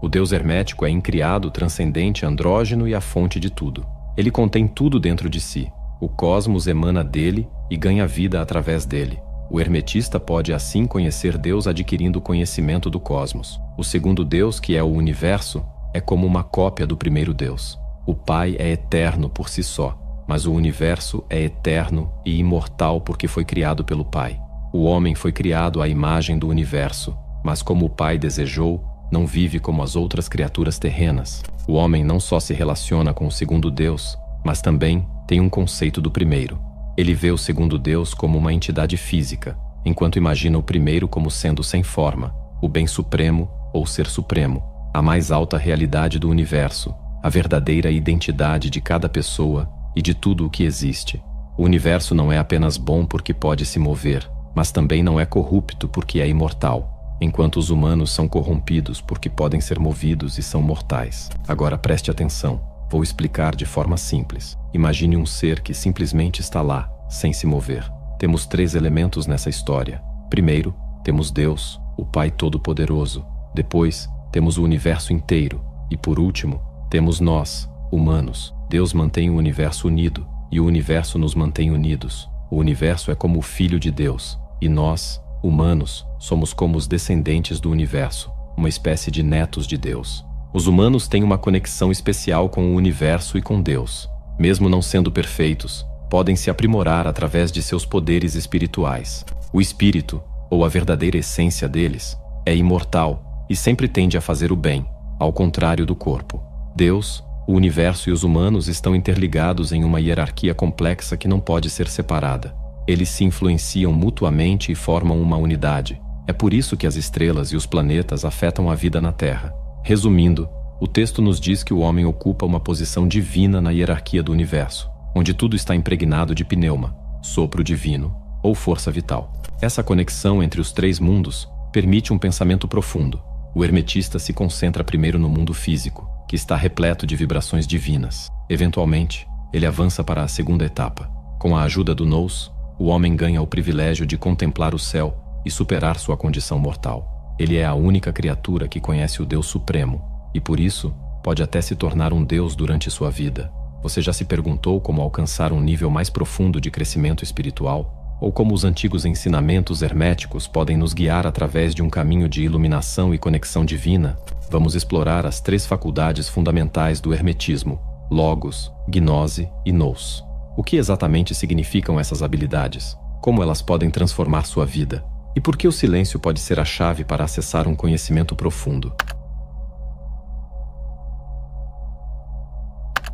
O Deus hermético é incriado, transcendente, andrógeno e a fonte de tudo. Ele contém tudo dentro de si. O cosmos emana dele e ganha vida através dele. O hermetista pode assim conhecer Deus adquirindo o conhecimento do cosmos. O segundo Deus, que é o universo, é como uma cópia do primeiro Deus. O Pai é eterno por si só, mas o universo é eterno e imortal porque foi criado pelo Pai. O homem foi criado à imagem do universo, mas como o Pai desejou, não vive como as outras criaturas terrenas. O homem não só se relaciona com o segundo Deus, mas também tem um conceito do primeiro. Ele vê o segundo Deus como uma entidade física, enquanto imagina o primeiro como sendo sem forma, o bem supremo ou ser supremo, a mais alta realidade do universo, a verdadeira identidade de cada pessoa e de tudo o que existe. O universo não é apenas bom porque pode se mover, mas também não é corrupto porque é imortal, enquanto os humanos são corrompidos porque podem ser movidos e são mortais. Agora preste atenção, vou explicar de forma simples. Imagine um ser que simplesmente está lá, sem se mover. Temos 3 elementos nessa história. Primeiro, temos Deus, o Pai Todo-Poderoso. Depois, temos o universo inteiro. E por último, temos nós, humanos. Deus mantém o universo unido, e o universo nos mantém unidos. O universo é como o Filho de Deus, e nós, humanos, somos como os descendentes do universo, uma espécie de netos de Deus. Os humanos têm uma conexão especial com o universo e com Deus. Mesmo não sendo perfeitos, podem se aprimorar através de seus poderes espirituais. O espírito, ou a verdadeira essência deles, é imortal e sempre tende a fazer o bem, ao contrário do corpo. Deus, o universo e os humanos estão interligados em uma hierarquia complexa que não pode ser separada. Eles se influenciam mutuamente e formam uma unidade. É por isso que as estrelas e os planetas afetam a vida na Terra. Resumindo, o texto nos diz que o homem ocupa uma posição divina na hierarquia do universo, onde tudo está impregnado de pneuma, sopro divino ou força vital. Essa conexão entre os 3 mundos permite um pensamento profundo. O hermetista se concentra primeiro no mundo físico, que está repleto de vibrações divinas. Eventualmente, ele avança para a segunda etapa. Com a ajuda do Nous, o homem ganha o privilégio de contemplar o céu e superar sua condição mortal. Ele é a única criatura que conhece o Deus Supremo, e por isso, pode até se tornar um Deus durante sua vida. Você já se perguntou como alcançar um nível mais profundo de crescimento espiritual? Ou como os antigos ensinamentos herméticos podem nos guiar através de um caminho de iluminação e conexão divina? vamos explorar as 3 faculdades fundamentais do hermetismo: logos, gnose e nous. O que exatamente significam essas habilidades? Como elas podem transformar sua vida? E por que o silêncio pode ser a chave para acessar um conhecimento profundo?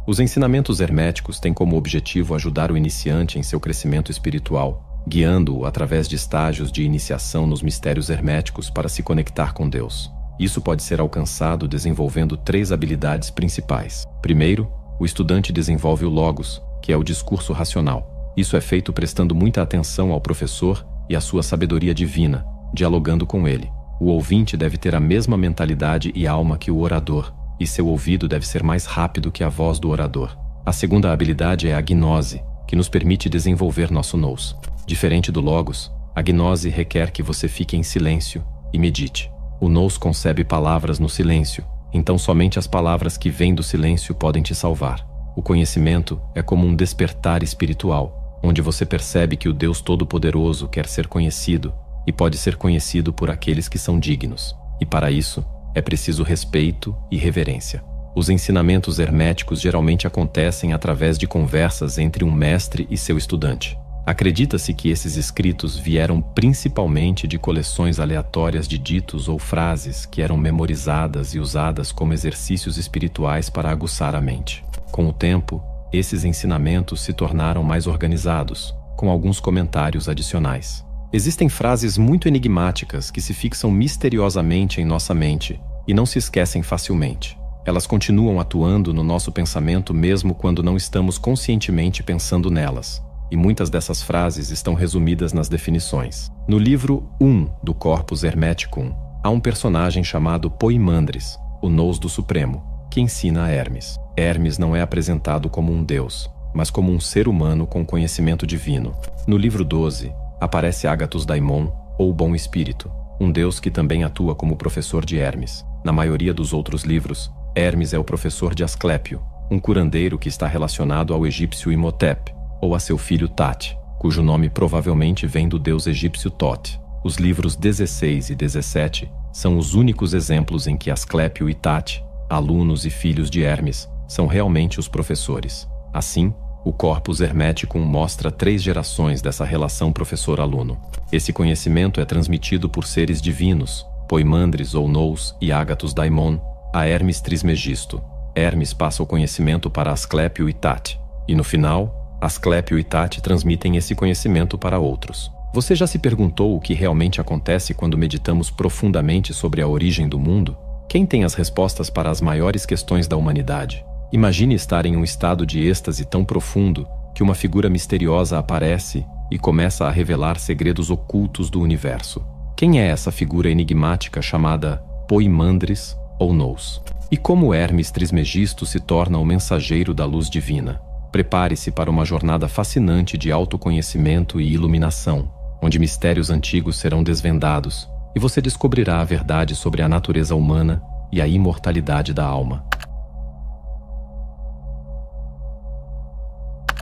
Os ensinamentos herméticos têm como objetivo ajudar o iniciante em seu crescimento espiritual, guiando-o através de estágios de iniciação nos mistérios herméticos para se conectar com Deus. Isso pode ser alcançado desenvolvendo 3 habilidades principais. Primeiro, o estudante desenvolve o logos, que é o discurso racional. Isso é feito prestando muita atenção ao professor e à sua sabedoria divina, dialogando com ele. O ouvinte deve ter a mesma mentalidade e alma que o orador, e seu ouvido deve ser mais rápido que a voz do orador. A segunda habilidade é a gnose, que nos permite desenvolver nosso nous. Diferente do logos, a gnose requer que você fique em silêncio e medite. O nous concebe palavras no silêncio, então somente as palavras que vêm do silêncio podem te salvar. O conhecimento é como um despertar espiritual, onde você percebe que o Deus Todo-Poderoso quer ser conhecido e pode ser conhecido por aqueles que são dignos. E para isso, é preciso respeito e reverência. Os ensinamentos herméticos geralmente acontecem através de conversas entre um mestre e seu estudante. Acredita-se que esses escritos vieram principalmente de coleções aleatórias de ditos ou frases que eram memorizadas e usadas como exercícios espirituais para aguçar a mente. Com o tempo, esses ensinamentos se tornaram mais organizados, com alguns comentários adicionais. Existem frases muito enigmáticas que se fixam misteriosamente em nossa mente e não se esquecem facilmente. Elas continuam atuando no nosso pensamento mesmo quando não estamos conscientemente pensando nelas. E muitas dessas frases estão resumidas nas definições. No livro 1 do Corpus Hermeticum, há um personagem chamado Poimandres, o nous do Supremo, que ensina a Hermes. Hermes não é apresentado como um deus, mas como um ser humano com conhecimento divino. No livro 12, aparece Ágatos Daimon, ou Bom Espírito, um deus que também atua como professor de Hermes. Na maioria dos outros livros, Hermes é o professor de Asclépio, um curandeiro que está relacionado ao egípcio Imhotep, ou a seu filho Tat, cujo nome provavelmente vem do deus egípcio Tot. Os livros 16 e 17 são os únicos exemplos em que Asclépio e Tat, alunos e filhos de Hermes, são realmente os professores. Assim, o Corpus Hermeticum mostra 3 gerações dessa relação professor-aluno. Esse conhecimento é transmitido por seres divinos, Poimandres ou Nous e Ágatos Daimon, a Hermes Trismegisto. Hermes passa o conhecimento para Asclépio e Tat, e no final, Asclépio e Tat transmitem esse conhecimento para outros. Você já se perguntou o que realmente acontece quando meditamos profundamente sobre a origem do mundo? Quem tem as respostas para as maiores questões da humanidade? Imagine estar em um estado de êxtase tão profundo que uma figura misteriosa aparece e começa a revelar segredos ocultos do universo. Quem é essa figura enigmática chamada Poimandres ou Nous? E como Hermes Trismegisto se torna o mensageiro da luz divina? Prepare-se para uma jornada fascinante de autoconhecimento e iluminação, onde mistérios antigos serão desvendados e você descobrirá a verdade sobre a natureza humana e a imortalidade da alma.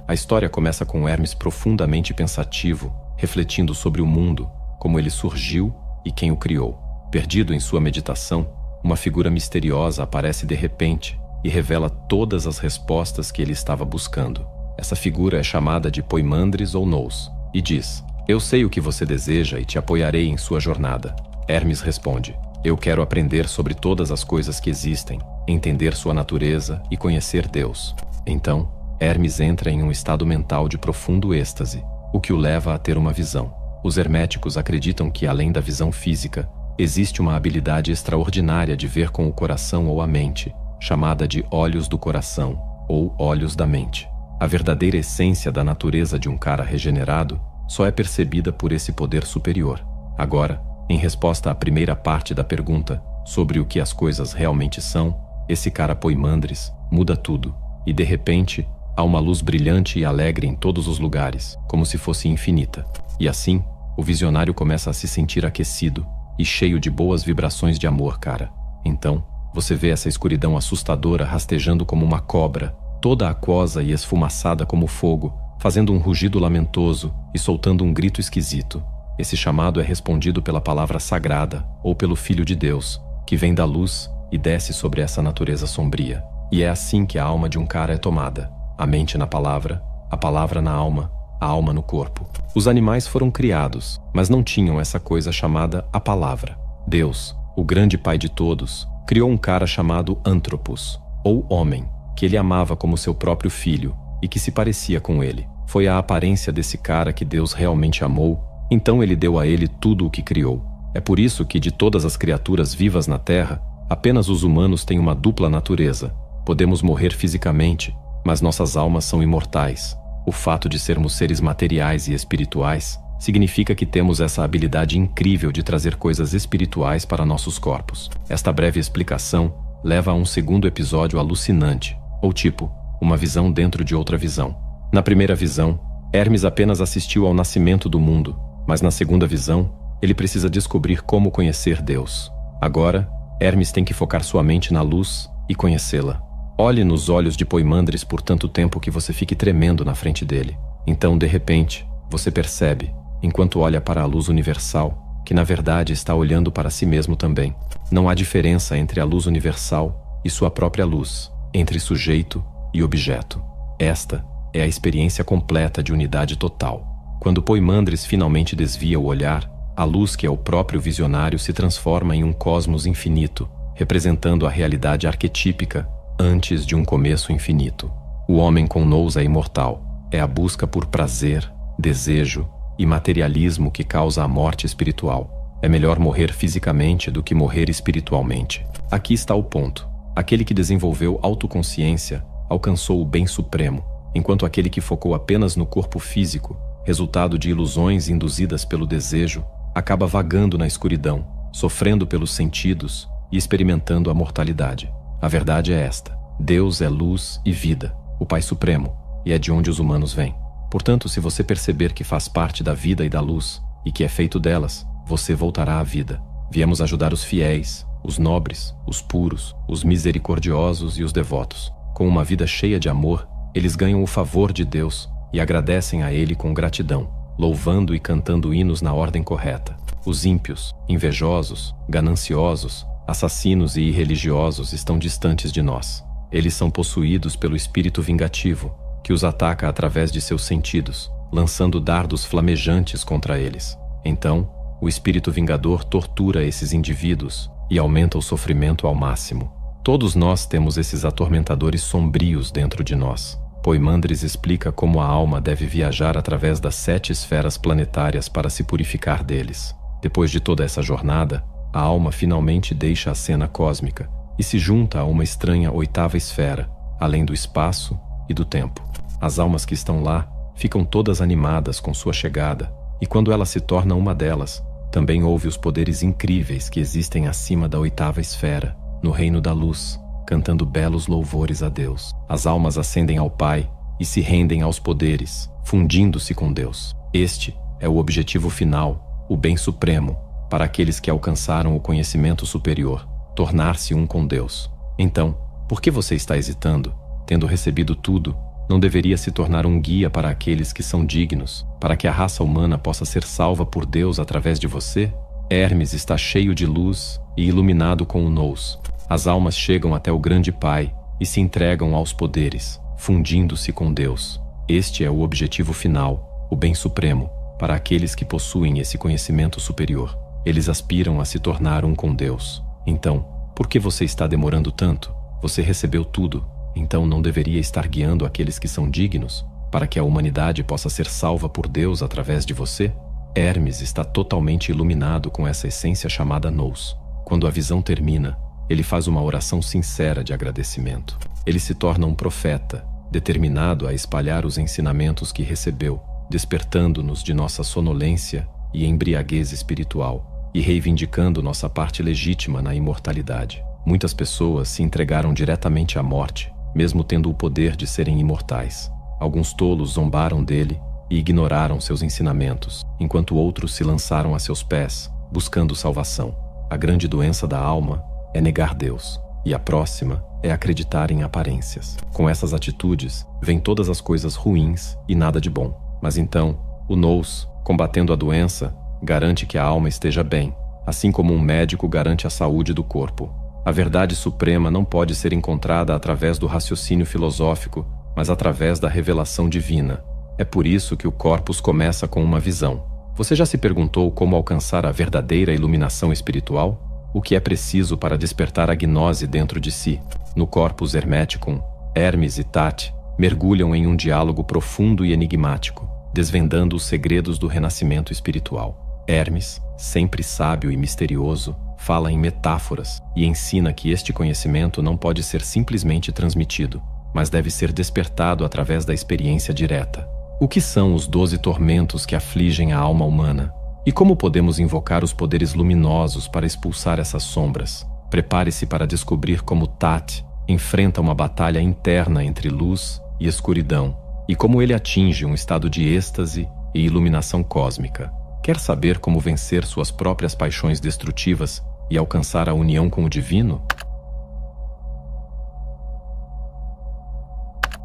A história começa com Hermes profundamente pensativo, refletindo sobre o mundo, como ele surgiu e quem o criou. Perdido em sua meditação, uma figura misteriosa aparece de repente e revela todas as respostas que ele estava buscando. Essa figura é chamada de Poimandres ou Nous, e diz: "Eu sei o que você deseja e te apoiarei em sua jornada." Hermes responde: "Eu quero aprender sobre todas as coisas que existem, entender sua natureza e conhecer Deus." Então, Hermes entra em um estado mental de profundo êxtase, o que o leva a ter uma visão. Os herméticos acreditam que, além da visão física, existe uma habilidade extraordinária de ver com o coração ou a mente, chamada de olhos do coração, ou olhos da mente. A verdadeira essência da natureza de um cara regenerado só é percebida por esse poder superior. Agora, em resposta à primeira parte da pergunta sobre o que as coisas realmente são, esse cara Poimandres muda tudo, e de repente, há uma luz brilhante e alegre em todos os lugares, como se fosse infinita. E assim, o visionário começa a se sentir aquecido e cheio de boas vibrações de amor, cara. Então, você vê essa escuridão assustadora rastejando como uma cobra, toda aquosa e esfumaçada como fogo, fazendo um rugido lamentoso e soltando um grito esquisito. Esse chamado é respondido pela palavra sagrada ou pelo Filho de Deus, que vem da luz e desce sobre essa natureza sombria. E é assim que a alma de um cara é tomada. A mente na palavra, a palavra na alma, a alma no corpo. Os animais foram criados, mas não tinham essa coisa chamada a palavra. Deus, o grande pai de todos, criou um cara chamado Antropos, ou homem, que ele amava como seu próprio filho e que se parecia com ele. Foi a aparência desse cara que Deus realmente amou, então ele deu a ele tudo o que criou. É por isso que de todas as criaturas vivas na Terra, apenas os humanos têm uma dupla natureza. Podemos morrer fisicamente, mas nossas almas são imortais. O fato de sermos seres materiais e espirituais significa que temos essa habilidade incrível de trazer coisas espirituais para nossos corpos. Esta breve explicação leva a um segundo episódio alucinante, ou tipo, uma visão dentro de outra visão. Na primeira visão, Hermes apenas assistiu ao nascimento do mundo, mas na segunda visão, ele precisa descobrir como conhecer Deus. Agora, Hermes tem que focar sua mente na luz e conhecê-la. Olhe nos olhos de Poimandres por tanto tempo que você fique tremendo na frente dele. Então, de repente, você percebe, enquanto olha para a luz universal, que na verdade está olhando para si mesmo também. Não há diferença entre a luz universal e sua própria luz, entre sujeito e objeto. Esta é a experiência completa de unidade total. Quando Poimandres finalmente desvia o olhar, a luz que é o próprio visionário se transforma em um cosmos infinito, representando a realidade arquetípica antes de um começo infinito. O homem com nous é imortal. É a busca por prazer, desejo e materialismo que causa a morte espiritual. É melhor morrer fisicamente do que morrer espiritualmente. Aqui está o ponto. Aquele que desenvolveu autoconsciência alcançou o bem supremo, enquanto aquele que focou apenas no corpo físico, resultado de ilusões induzidas pelo desejo, acaba vagando na escuridão, sofrendo pelos sentidos e experimentando a mortalidade. A verdade é esta: Deus é luz e vida, o Pai Supremo, e é de onde os humanos vêm. Portanto, se você perceber que faz parte da vida e da luz, e que é feito delas, você voltará à vida. Viemos ajudar os fiéis, os nobres, os puros, os misericordiosos e os devotos. Com uma vida cheia de amor, eles ganham o favor de Deus e agradecem a Ele com gratidão, louvando e cantando hinos na ordem correta. Os ímpios, invejosos, gananciosos, assassinos e irreligiosos estão distantes de nós. Eles são possuídos pelo espírito vingativo, que os ataca através de seus sentidos, lançando dardos flamejantes contra eles. Então, o espírito vingador tortura esses indivíduos e aumenta o sofrimento ao máximo. Todos nós temos esses atormentadores sombrios dentro de nós. Poimandres explica como a alma deve viajar através das 7 esferas planetárias para se purificar deles. Depois de toda essa jornada, a alma finalmente deixa a cena cósmica e se junta a uma estranha 8ª esfera, além do espaço e do tempo. As almas que estão lá ficam todas animadas com sua chegada, e quando ela se torna uma delas, também ouve os poderes incríveis que existem acima da 8ª esfera, no reino da luz, cantando belos louvores a Deus. As almas ascendem ao Pai e se rendem aos poderes, fundindo-se com Deus. Este é o objetivo final, o bem supremo, para aqueles que alcançaram o conhecimento superior, tornar-se um com Deus. Então, por que você está hesitando? Tendo recebido tudo, não deveria se tornar um guia para aqueles que são dignos, para que a raça humana possa ser salva por Deus através de você? Hermes está cheio de luz e iluminado com o nous. As almas chegam até o grande Pai e se entregam aos poderes, fundindo-se com Deus. Este é o objetivo final, o bem supremo, para aqueles que possuem esse conhecimento superior. Eles aspiram a se tornar um com Deus. Então, por que você está demorando tanto? Você recebeu tudo, então não deveria estar guiando aqueles que são dignos, para que a humanidade possa ser salva por Deus através de você? Hermes está totalmente iluminado com essa essência chamada nous. Quando a visão termina, ele faz uma oração sincera de agradecimento. Ele se torna um profeta, determinado a espalhar os ensinamentos que recebeu, despertando-nos de nossa sonolência e embriaguez espiritual, e reivindicando nossa parte legítima na imortalidade. Muitas pessoas se entregaram diretamente à morte, mesmo tendo o poder de serem imortais. Alguns tolos zombaram dele e ignoraram seus ensinamentos, enquanto outros se lançaram a seus pés, buscando salvação. A grande doença da alma é negar Deus, e a próxima é acreditar em aparências. Com essas atitudes, vêm todas as coisas ruins e nada de bom. Mas então, o nous, combatendo a doença, garante que a alma esteja bem, assim como um médico garante a saúde do corpo. A verdade suprema não pode ser encontrada através do raciocínio filosófico, mas através da revelação divina. É por isso que o Corpus começa com uma visão. Você já se perguntou como alcançar a verdadeira iluminação espiritual? O que é preciso para despertar a gnose dentro de si? No Corpus Hermeticum, Hermes e Tati mergulham em um diálogo profundo e enigmático, desvendando os segredos do renascimento espiritual. Hermes, sempre sábio e misterioso, fala em metáforas e ensina que este conhecimento não pode ser simplesmente transmitido, mas deve ser despertado através da experiência direta. O que são os 12 tormentos que afligem a alma humana? E como podemos invocar os poderes luminosos para expulsar essas sombras? Prepare-se para descobrir como Tati enfrenta uma batalha interna entre luz e escuridão, e como ele atinge um estado de êxtase e iluminação cósmica. Quer saber como vencer suas próprias paixões destrutivas e alcançar a união com o divino?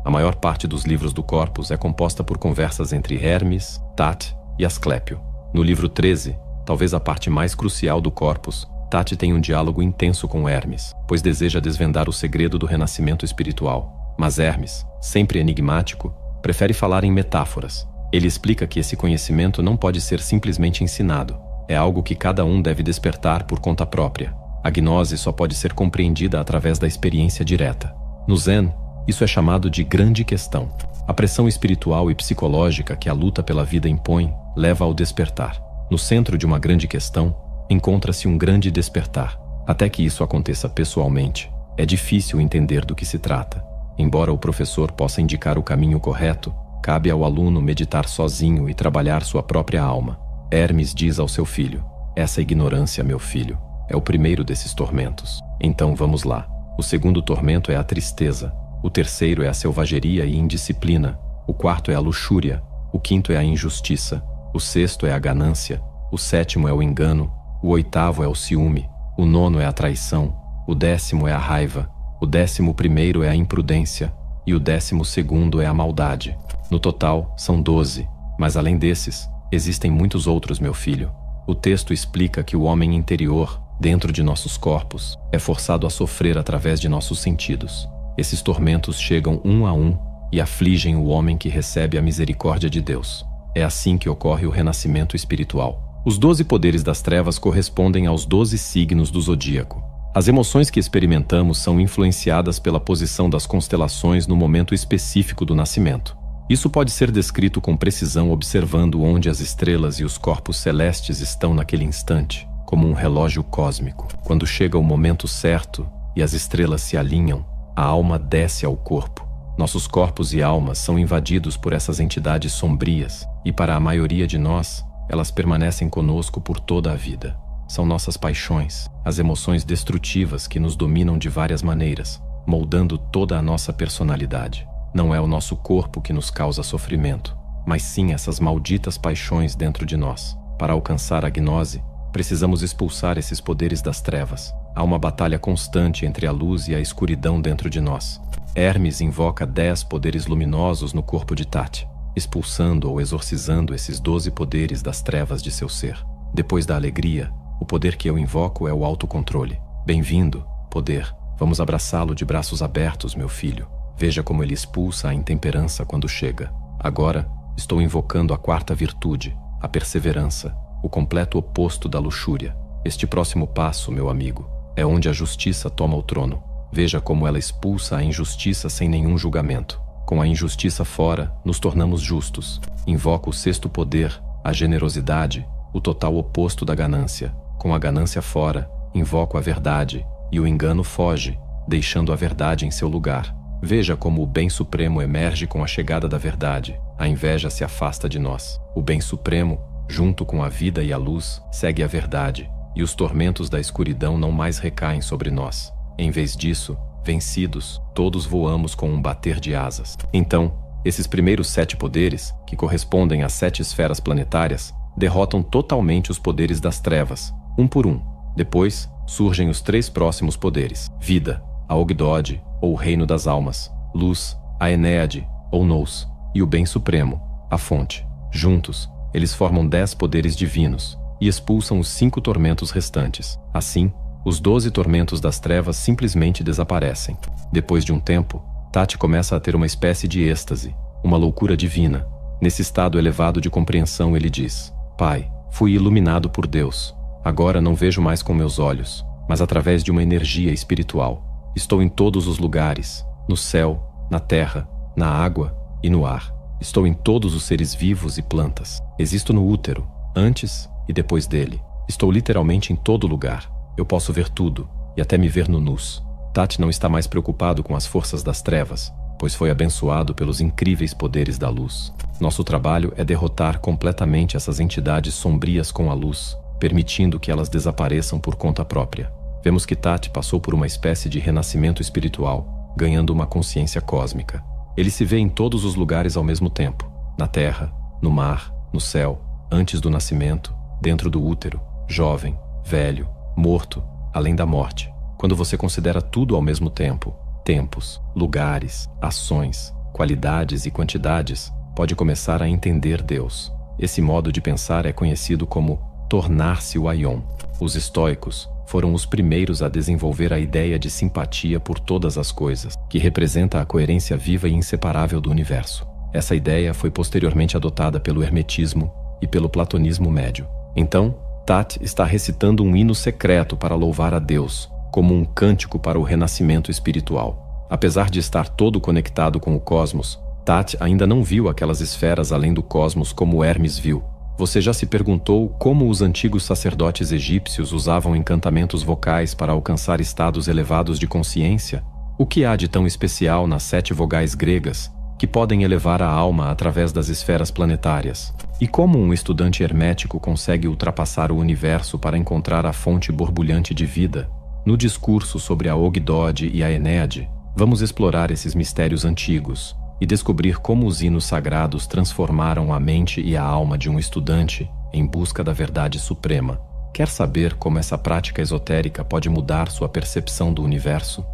A maior parte dos livros do Corpus é composta por conversas entre Hermes, Tati e Asclépio. No livro 13, talvez a parte mais crucial do Corpus, Tati tem um diálogo intenso com Hermes, pois deseja desvendar o segredo do renascimento espiritual. Mas Hermes, sempre enigmático, prefere falar em metáforas. Ele explica que esse conhecimento não pode ser simplesmente ensinado. É algo que cada um deve despertar por conta própria. A gnose só pode ser compreendida através da experiência direta. No Zen, isso é chamado de grande questão. A pressão espiritual e psicológica que a luta pela vida impõe leva ao despertar. No centro de uma grande questão, encontra-se um grande despertar. Até que isso aconteça pessoalmente, é difícil entender do que se trata. Embora o professor possa indicar o caminho correto, cabe ao aluno meditar sozinho e trabalhar sua própria alma. Hermes diz ao seu filho: "Essa ignorância, meu filho, é o primeiro desses tormentos. Então vamos lá. O segundo tormento é a tristeza. O terceiro é a selvageria e indisciplina. O quarto é a luxúria. O quinto é a injustiça. O sexto é a ganância. O sétimo é o engano. O oitavo é o ciúme. O nono é a traição. O 10º é a raiva. O 11º é a imprudência. E o 12º é a maldade. No total, são 12. Mas além desses, existem muitos outros, meu filho. O texto explica que o homem interior, dentro de nossos corpos, é forçado a sofrer através de nossos sentidos. Esses tormentos chegam um a um e afligem o homem que recebe a misericórdia de Deus. É assim que ocorre o renascimento espiritual. Os 12 poderes das trevas correspondem aos 12 signos do zodíaco. As emoções que experimentamos são influenciadas pela posição das constelações no momento específico do nascimento. Isso pode ser descrito com precisão observando onde as estrelas e os corpos celestes estão naquele instante, como um relógio cósmico. Quando chega o momento certo e as estrelas se alinham, a alma desce ao corpo. Nossos corpos e almas são invadidos por essas entidades sombrias e, para a maioria de nós, elas permanecem conosco por toda a vida. São nossas paixões, as emoções destrutivas que nos dominam de várias maneiras, moldando toda a nossa personalidade. Não é o nosso corpo que nos causa sofrimento, mas sim essas malditas paixões dentro de nós. Para alcançar a gnose, precisamos expulsar esses poderes das trevas. Há uma batalha constante entre a luz e a escuridão dentro de nós. Hermes invoca 10 poderes luminosos no corpo de Tati, expulsando ou exorcizando esses 12 poderes das trevas de seu ser. Depois da alegria, o poder que eu invoco é o autocontrole. Bem-vindo, poder. Vamos abraçá-lo de braços abertos, meu filho. Veja como ele expulsa a intemperança quando chega. Agora, estou invocando a 4ª virtude, a perseverança, o completo oposto da luxúria. Este próximo passo, meu amigo, é onde a justiça toma o trono. Veja como ela expulsa a injustiça sem nenhum julgamento. Com a injustiça fora, nos tornamos justos. Invoco o 6º poder, a generosidade, o total oposto da ganância. Com a ganância fora, invoco a verdade, e o engano foge, deixando a verdade em seu lugar. Veja como o bem supremo emerge com a chegada da verdade. A inveja se afasta de nós. O bem supremo, junto com a vida e a luz, segue a verdade, e os tormentos da escuridão não mais recaem sobre nós. Em vez disso, vencidos, todos voamos com um bater de asas. Então, esses primeiros 7 poderes, que correspondem às 7 esferas planetárias, derrotam totalmente os poderes das trevas, um por um. Depois, surgem os 3 próximos poderes: vida, a Ogdod, ou Reino das Almas, luz, a Enéade, ou Nous, e o bem supremo, a fonte. Juntos, eles formam 10 poderes divinos e expulsam os 5 tormentos restantes. Assim, Os 12 tormentos das trevas simplesmente desaparecem. Depois de um tempo, Tati começa a ter uma espécie de êxtase, uma loucura divina. Nesse estado elevado de compreensão, ele diz: Pai, fui iluminado por Deus. Agora não vejo mais com meus olhos, mas através de uma energia espiritual. Estou em todos os lugares, no céu, na terra, na água e no ar. Estou em todos os seres vivos e plantas. Existo no útero, antes e depois dele. Estou literalmente em todo lugar. Eu posso ver tudo, e até me ver no nus. Tati não está mais preocupado com as forças das trevas, pois foi abençoado pelos incríveis poderes da luz. Nosso trabalho é derrotar completamente essas entidades sombrias com a luz, permitindo que elas desapareçam por conta própria. Vemos que Tati passou por uma espécie de renascimento espiritual, ganhando uma consciência cósmica. Ele se vê em todos os lugares ao mesmo tempo, na terra, no mar, no céu, antes do nascimento, dentro do útero, jovem, velho, morto, além da morte. Quando você considera tudo ao mesmo tempo, tempos, lugares, ações, qualidades e quantidades, pode começar a entender Deus. Esse modo de pensar é conhecido como tornar-se o Aion. Os estoicos foram os primeiros a desenvolver a ideia de simpatia por todas as coisas, que representa a coerência viva e inseparável do universo. Essa ideia foi posteriormente adotada pelo hermetismo e pelo platonismo médio. Então, Tati está recitando um hino secreto para louvar a Deus, como um cântico para o renascimento espiritual. Apesar de estar todo conectado com o cosmos, Tati ainda não viu aquelas esferas além do cosmos como Hermes viu. Você já se perguntou como os antigos sacerdotes egípcios usavam encantamentos vocais para alcançar estados elevados de consciência? O que há de tão especial nas 7 vogais gregas, que podem elevar a alma através das esferas planetárias? E como um estudante hermético consegue ultrapassar o universo para encontrar a fonte borbulhante de vida? No discurso sobre a Ogdode e a Enéade, vamos explorar esses mistérios antigos e descobrir como os hinos sagrados transformaram a mente e a alma de um estudante em busca da verdade suprema. Quer saber como essa prática esotérica pode mudar sua percepção do universo?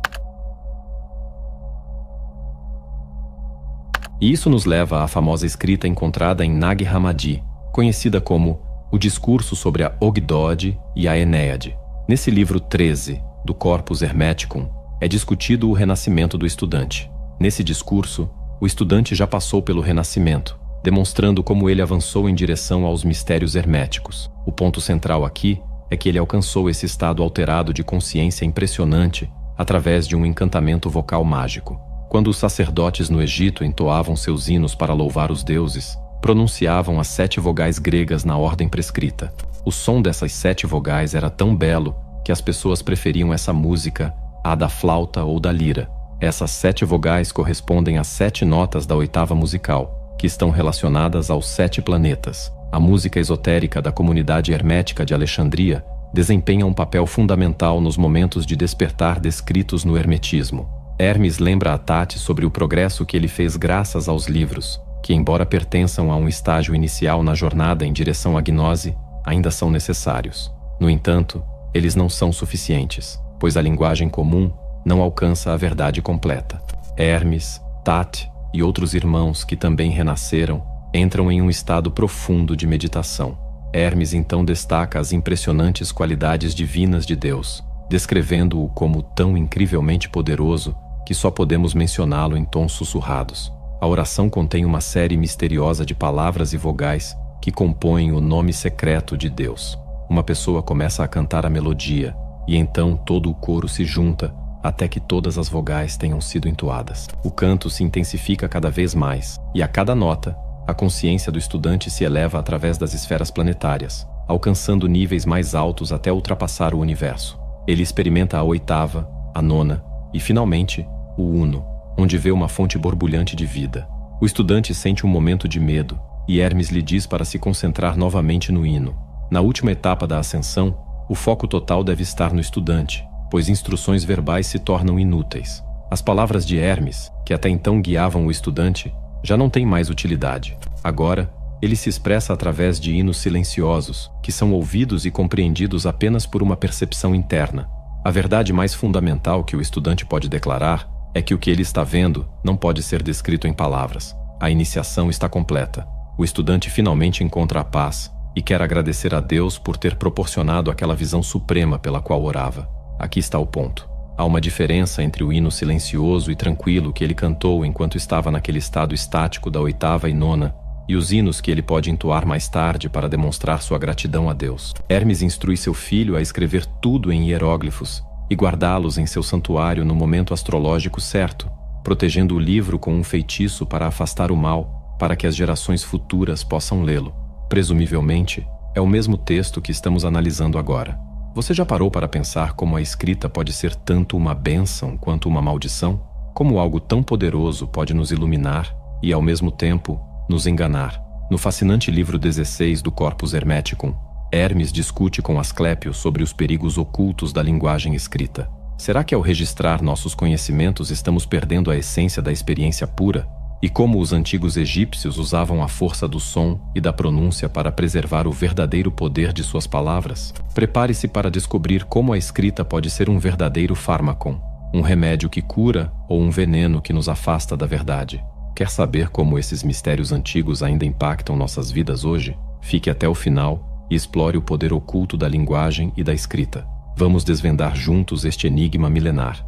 E isso nos leva à famosa escrita encontrada em Nag Hammadi, conhecida como O Discurso sobre a Ogdode e a Enéade. Nesse livro 13, do Corpus Hermeticum, é discutido o renascimento do estudante. Nesse discurso, o estudante já passou pelo renascimento, demonstrando como ele avançou em direção aos mistérios herméticos. O ponto central aqui é que ele alcançou esse estado alterado de consciência impressionante através de um encantamento vocal mágico. Quando os sacerdotes no Egito entoavam seus hinos para louvar os deuses, pronunciavam as 7 vogais gregas na ordem prescrita. O som dessas 7 vogais era tão belo que as pessoas preferiam essa música à da flauta ou da lira. Essas 7 vogais correspondem às 7 notas da oitava musical, que estão relacionadas aos 7 planetas. A música esotérica da comunidade hermética de Alexandria desempenha um papel fundamental nos momentos de despertar descritos no hermetismo. Hermes lembra a Tati sobre o progresso que ele fez graças aos livros, que, embora pertençam a um estágio inicial na jornada em direção à gnose, ainda são necessários. No entanto, eles não são suficientes, pois a linguagem comum não alcança a verdade completa. Hermes, Tati e outros irmãos que também renasceram entram em um estado profundo de meditação. Hermes então destaca as impressionantes qualidades divinas de Deus, descrevendo-o como tão incrivelmente poderoso que só podemos mencioná-lo em tons sussurrados. A oração contém uma série misteriosa de palavras e vogais que compõem o nome secreto de Deus. Uma pessoa começa a cantar a melodia, e então todo o coro se junta até que todas as vogais tenham sido entoadas. O canto se intensifica cada vez mais, e a cada nota, a consciência do estudante se eleva através das esferas planetárias, alcançando níveis mais altos até ultrapassar o universo. Ele experimenta a oitava, a nona e, finalmente, o uno, onde vê uma fonte borbulhante de vida. O estudante sente um momento de medo, e Hermes lhe diz para se concentrar novamente no hino. Na última etapa da ascensão, o foco total deve estar no estudante, pois instruções verbais se tornam inúteis. As palavras de Hermes, que até então guiavam o estudante, já não têm mais utilidade. Agora, ele se expressa através de hinos silenciosos, que são ouvidos e compreendidos apenas por uma percepção interna. A verdade mais fundamental que o estudante pode declarar é que o que ele está vendo não pode ser descrito em palavras. A iniciação está completa. O estudante finalmente encontra a paz, e quer agradecer a Deus por ter proporcionado aquela visão suprema pela qual orava. Aqui está o ponto. Há uma diferença entre o hino silencioso e tranquilo que ele cantou enquanto estava naquele estado estático da 8ª e 9ª e os hinos que ele pode entoar mais tarde para demonstrar sua gratidão a Deus. Hermes instrui seu filho a escrever tudo em hieróglifos e guardá-los em seu santuário no momento astrológico certo, protegendo o livro com um feitiço para afastar o mal, para que as gerações futuras possam lê-lo. Presumivelmente, é o mesmo texto que estamos analisando agora. Você já parou para pensar como a escrita pode ser tanto uma bênção quanto uma maldição? Como algo tão poderoso pode nos iluminar e, ao mesmo tempo, nos enganar? No fascinante livro 16 do Corpus Hermeticum, Hermes discute com Asclépio sobre os perigos ocultos da linguagem escrita. Será que ao registrar nossos conhecimentos estamos perdendo a essência da experiência pura? E como os antigos egípcios usavam a força do som e da pronúncia para preservar o verdadeiro poder de suas palavras? Prepare-se para descobrir como a escrita pode ser um verdadeiro fármacon, um remédio que cura ou um veneno que nos afasta da verdade. Quer saber como esses mistérios antigos ainda impactam nossas vidas hoje? Fique até o final e explore o poder oculto da linguagem e da escrita. Vamos desvendar juntos este enigma milenar.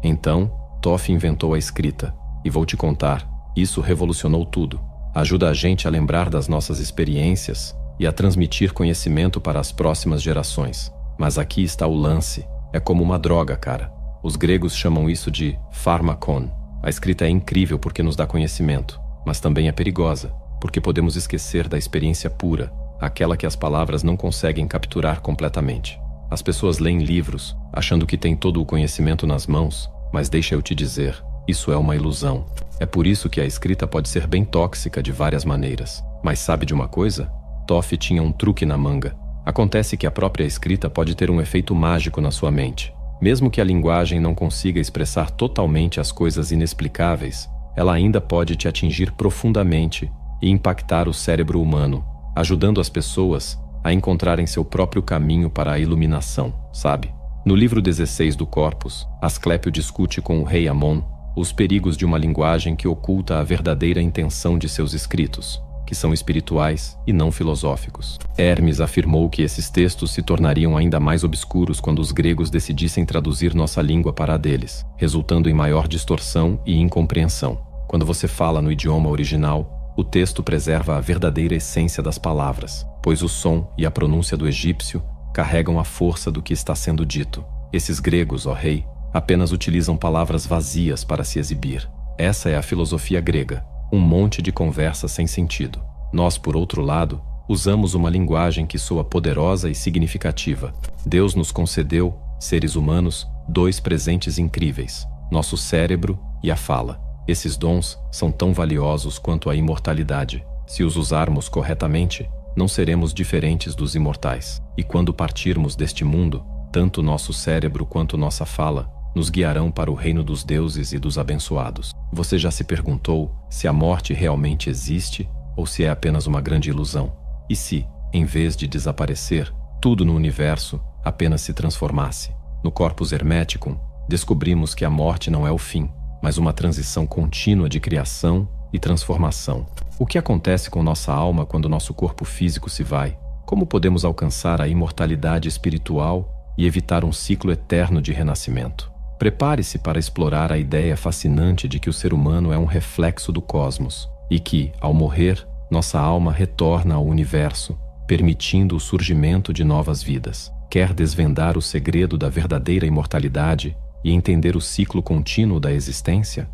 Então, Thoth inventou a escrita, e vou te contar, isso revolucionou tudo. Ajuda a gente a lembrar das nossas experiências e a transmitir conhecimento para as próximas gerações. Mas aqui está o lance, é como uma droga, cara. Os gregos chamam isso de pharmakon. A escrita é incrível porque nos dá conhecimento, mas também é perigosa, porque podemos esquecer da experiência pura, aquela que as palavras não conseguem capturar completamente. As pessoas leem livros, achando que têm todo o conhecimento nas mãos, mas deixa eu te dizer, isso é uma ilusão. É por isso que a escrita pode ser bem tóxica de várias maneiras. Mas sabe de uma coisa? Thoth tinha um truque na manga. Acontece que a própria escrita pode ter um efeito mágico na sua mente. Mesmo que a linguagem não consiga expressar totalmente as coisas inexplicáveis, ela ainda pode te atingir profundamente e impactar o cérebro humano, ajudando as pessoas a encontrarem seu próprio caminho para a iluminação, sabe? No livro 16 do Corpus, Asclépio discute com o rei Amon os perigos de uma linguagem que oculta a verdadeira intenção de seus escritos, que são espirituais e não filosóficos. Hermes afirmou que esses textos se tornariam ainda mais obscuros quando os gregos decidissem traduzir nossa língua para a deles, resultando em maior distorção e incompreensão. Quando você fala no idioma original, o texto preserva a verdadeira essência das palavras, pois o som e a pronúncia do egípcio carregam a força do que está sendo dito. Esses gregos, ó rei, apenas utilizam palavras vazias para se exibir. Essa é a filosofia grega, um monte de conversa sem sentido. Nós, por outro lado, usamos uma linguagem que soa poderosa e significativa. Deus nos concedeu, seres humanos, dois presentes incríveis: nosso cérebro e a fala. Esses dons são tão valiosos quanto a imortalidade. Se os usarmos corretamente, não seremos diferentes dos imortais. E quando partirmos deste mundo, tanto nosso cérebro quanto nossa fala nos guiarão para o reino dos deuses e dos abençoados. Você já se perguntou se a morte realmente existe ou se é apenas uma grande ilusão? E se, em vez de desaparecer, tudo no universo apenas se transformasse? No Corpus Hermeticum, descobrimos que a morte não é o fim, mas uma transição contínua de criação e transformação. O que acontece com nossa alma quando nosso corpo físico se vai? Como podemos alcançar a imortalidade espiritual e evitar um ciclo eterno de renascimento? Prepare-se para explorar a ideia fascinante de que o ser humano é um reflexo do cosmos e que, ao morrer, nossa alma retorna ao universo, permitindo o surgimento de novas vidas. Quer desvendar o segredo da verdadeira imortalidade e entender o ciclo contínuo da existência?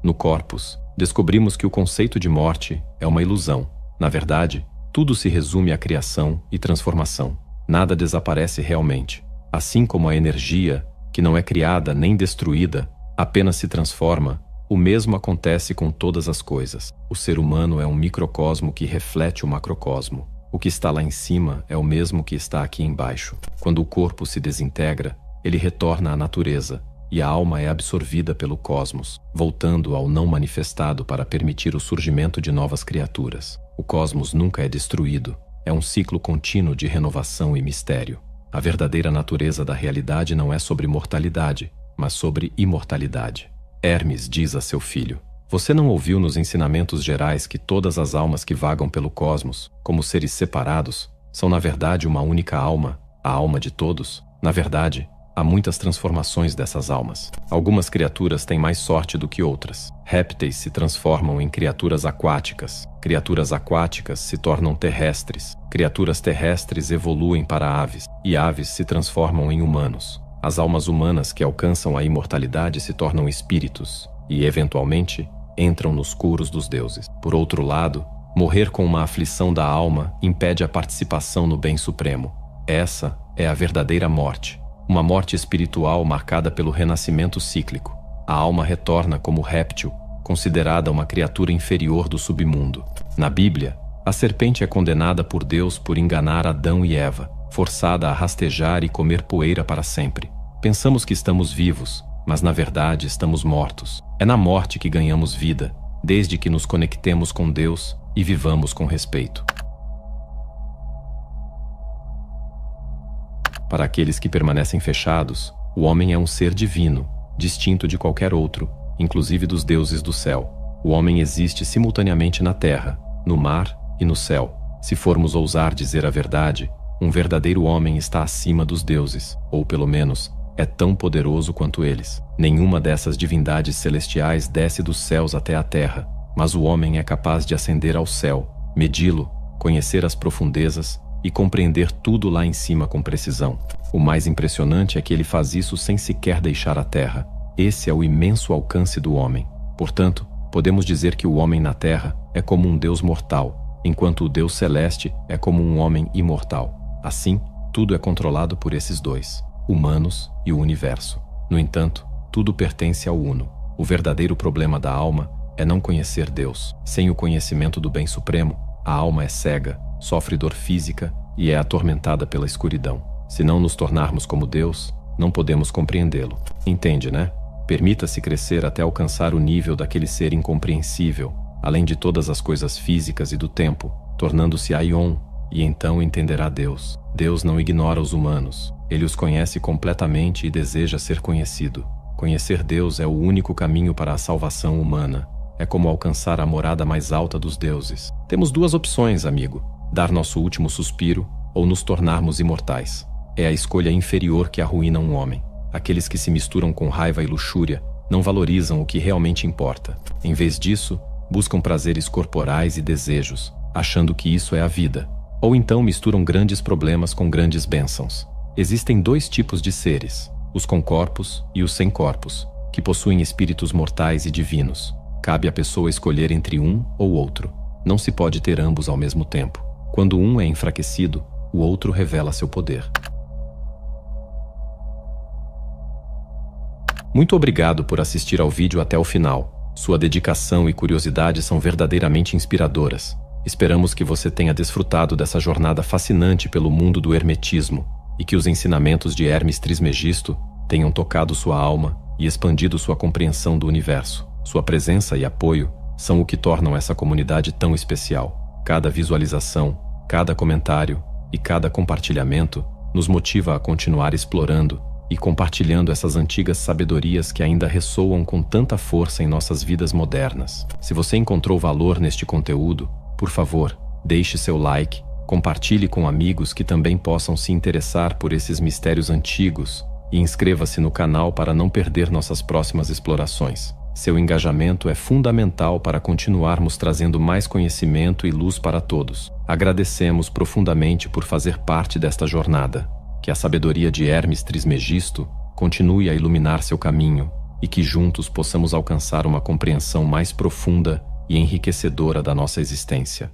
No Corpus, descobrimos que o conceito de morte é uma ilusão. Na verdade, tudo se resume à criação e transformação. Nada desaparece realmente. Assim como a energia, que não é criada nem destruída, apenas se transforma, o mesmo acontece com todas as coisas. O ser humano é um microcosmo que reflete o macrocosmo. O que está lá em cima é o mesmo que está aqui embaixo. Quando o corpo se desintegra, ele retorna à natureza, e a alma é absorvida pelo cosmos, voltando ao não manifestado para permitir o surgimento de novas criaturas. O cosmos nunca é destruído. É um ciclo contínuo de renovação e mistério. A verdadeira natureza da realidade não é sobre mortalidade, mas sobre imortalidade. Hermes diz a seu filho: você não ouviu nos ensinamentos gerais que todas as almas que vagam pelo cosmos, como seres separados, são na verdade uma única alma, a alma de todos? Na verdade, há muitas transformações dessas almas. Algumas criaturas têm mais sorte do que outras. Répteis se transformam em criaturas aquáticas se tornam terrestres, criaturas terrestres evoluem para aves, e aves se transformam em humanos. As almas humanas que alcançam a imortalidade se tornam espíritos, e, eventualmente, entram nos curos dos deuses. Por outro lado, morrer com uma aflição da alma impede a participação no bem supremo. Essa é a verdadeira morte, uma morte espiritual marcada pelo renascimento cíclico. A alma retorna como réptil, considerada uma criatura inferior do submundo. Na Bíblia, a serpente é condenada por Deus por enganar Adão e Eva, forçada a rastejar e comer poeira para sempre. Pensamos que estamos vivos, mas na verdade estamos mortos. É na morte que ganhamos vida, desde que nos conectemos com Deus e vivamos com respeito. Para aqueles que permanecem fechados, o homem é um ser divino, distinto de qualquer outro, inclusive dos deuses do céu. O homem existe simultaneamente na terra, no mar e no céu. Se formos ousar dizer a verdade, um verdadeiro homem está acima dos deuses, ou pelo menos, é tão poderoso quanto eles. Nenhuma dessas divindades celestiais desce dos céus até a terra, mas o homem é capaz de ascender ao céu, medi-lo, conhecer as profundezas e compreender tudo lá em cima com precisão. O mais impressionante é que ele faz isso sem sequer deixar a terra. Esse é o imenso alcance do homem. Portanto, podemos dizer que o homem na terra é como um Deus mortal, enquanto o Deus celeste é como um homem imortal. Assim, tudo é controlado por esses dois, humanos e o universo. No entanto, tudo pertence ao Uno. O verdadeiro problema da alma é não conhecer Deus. Sem o conhecimento do bem supremo, a alma é cega, sofre dor física e é atormentada pela escuridão. Se não nos tornarmos como Deus, não podemos compreendê-lo. Entende, né? Permita-se crescer até alcançar o nível daquele ser incompreensível, além de todas as coisas físicas e do tempo, tornando-se Aion, e então entenderá Deus. Deus não ignora os humanos. Ele os conhece completamente e deseja ser conhecido. Conhecer Deus é o único caminho para a salvação humana. É como alcançar a morada mais alta dos deuses. Temos duas opções, amigo: dar nosso último suspiro ou nos tornarmos imortais. É a escolha inferior que arruína um homem. Aqueles que se misturam com raiva e luxúria não valorizam o que realmente importa. Em vez disso, buscam prazeres corporais e desejos, achando que isso é a vida. Ou então misturam grandes problemas com grandes bênçãos. Existem dois tipos de seres: os com corpos e os sem corpos, que possuem espíritos mortais e divinos. Cabe à pessoa escolher entre um ou outro. Não se pode ter ambos ao mesmo tempo. Quando um é enfraquecido, o outro revela seu poder. Muito obrigado por assistir ao vídeo até o final. Sua dedicação e curiosidade são verdadeiramente inspiradoras. Esperamos que você tenha desfrutado dessa jornada fascinante pelo mundo do hermetismo e que os ensinamentos de Hermes Trismegisto tenham tocado sua alma e expandido sua compreensão do universo. Sua presença e apoio são o que tornam essa comunidade tão especial. Cada visualização, cada comentário e cada compartilhamento nos motiva a continuar explorando e compartilhando essas antigas sabedorias que ainda ressoam com tanta força em nossas vidas modernas. Se você encontrou valor neste conteúdo, por favor, deixe seu like, compartilhe com amigos que também possam se interessar por esses mistérios antigos e inscreva-se no canal para não perder nossas próximas explorações. Seu engajamento é fundamental para continuarmos trazendo mais conhecimento e luz para todos. Agradecemos profundamente por fazer parte desta jornada. Que a sabedoria de Hermes Trismegisto continue a iluminar seu caminho e que juntos possamos alcançar uma compreensão mais profunda e enriquecedora da nossa existência.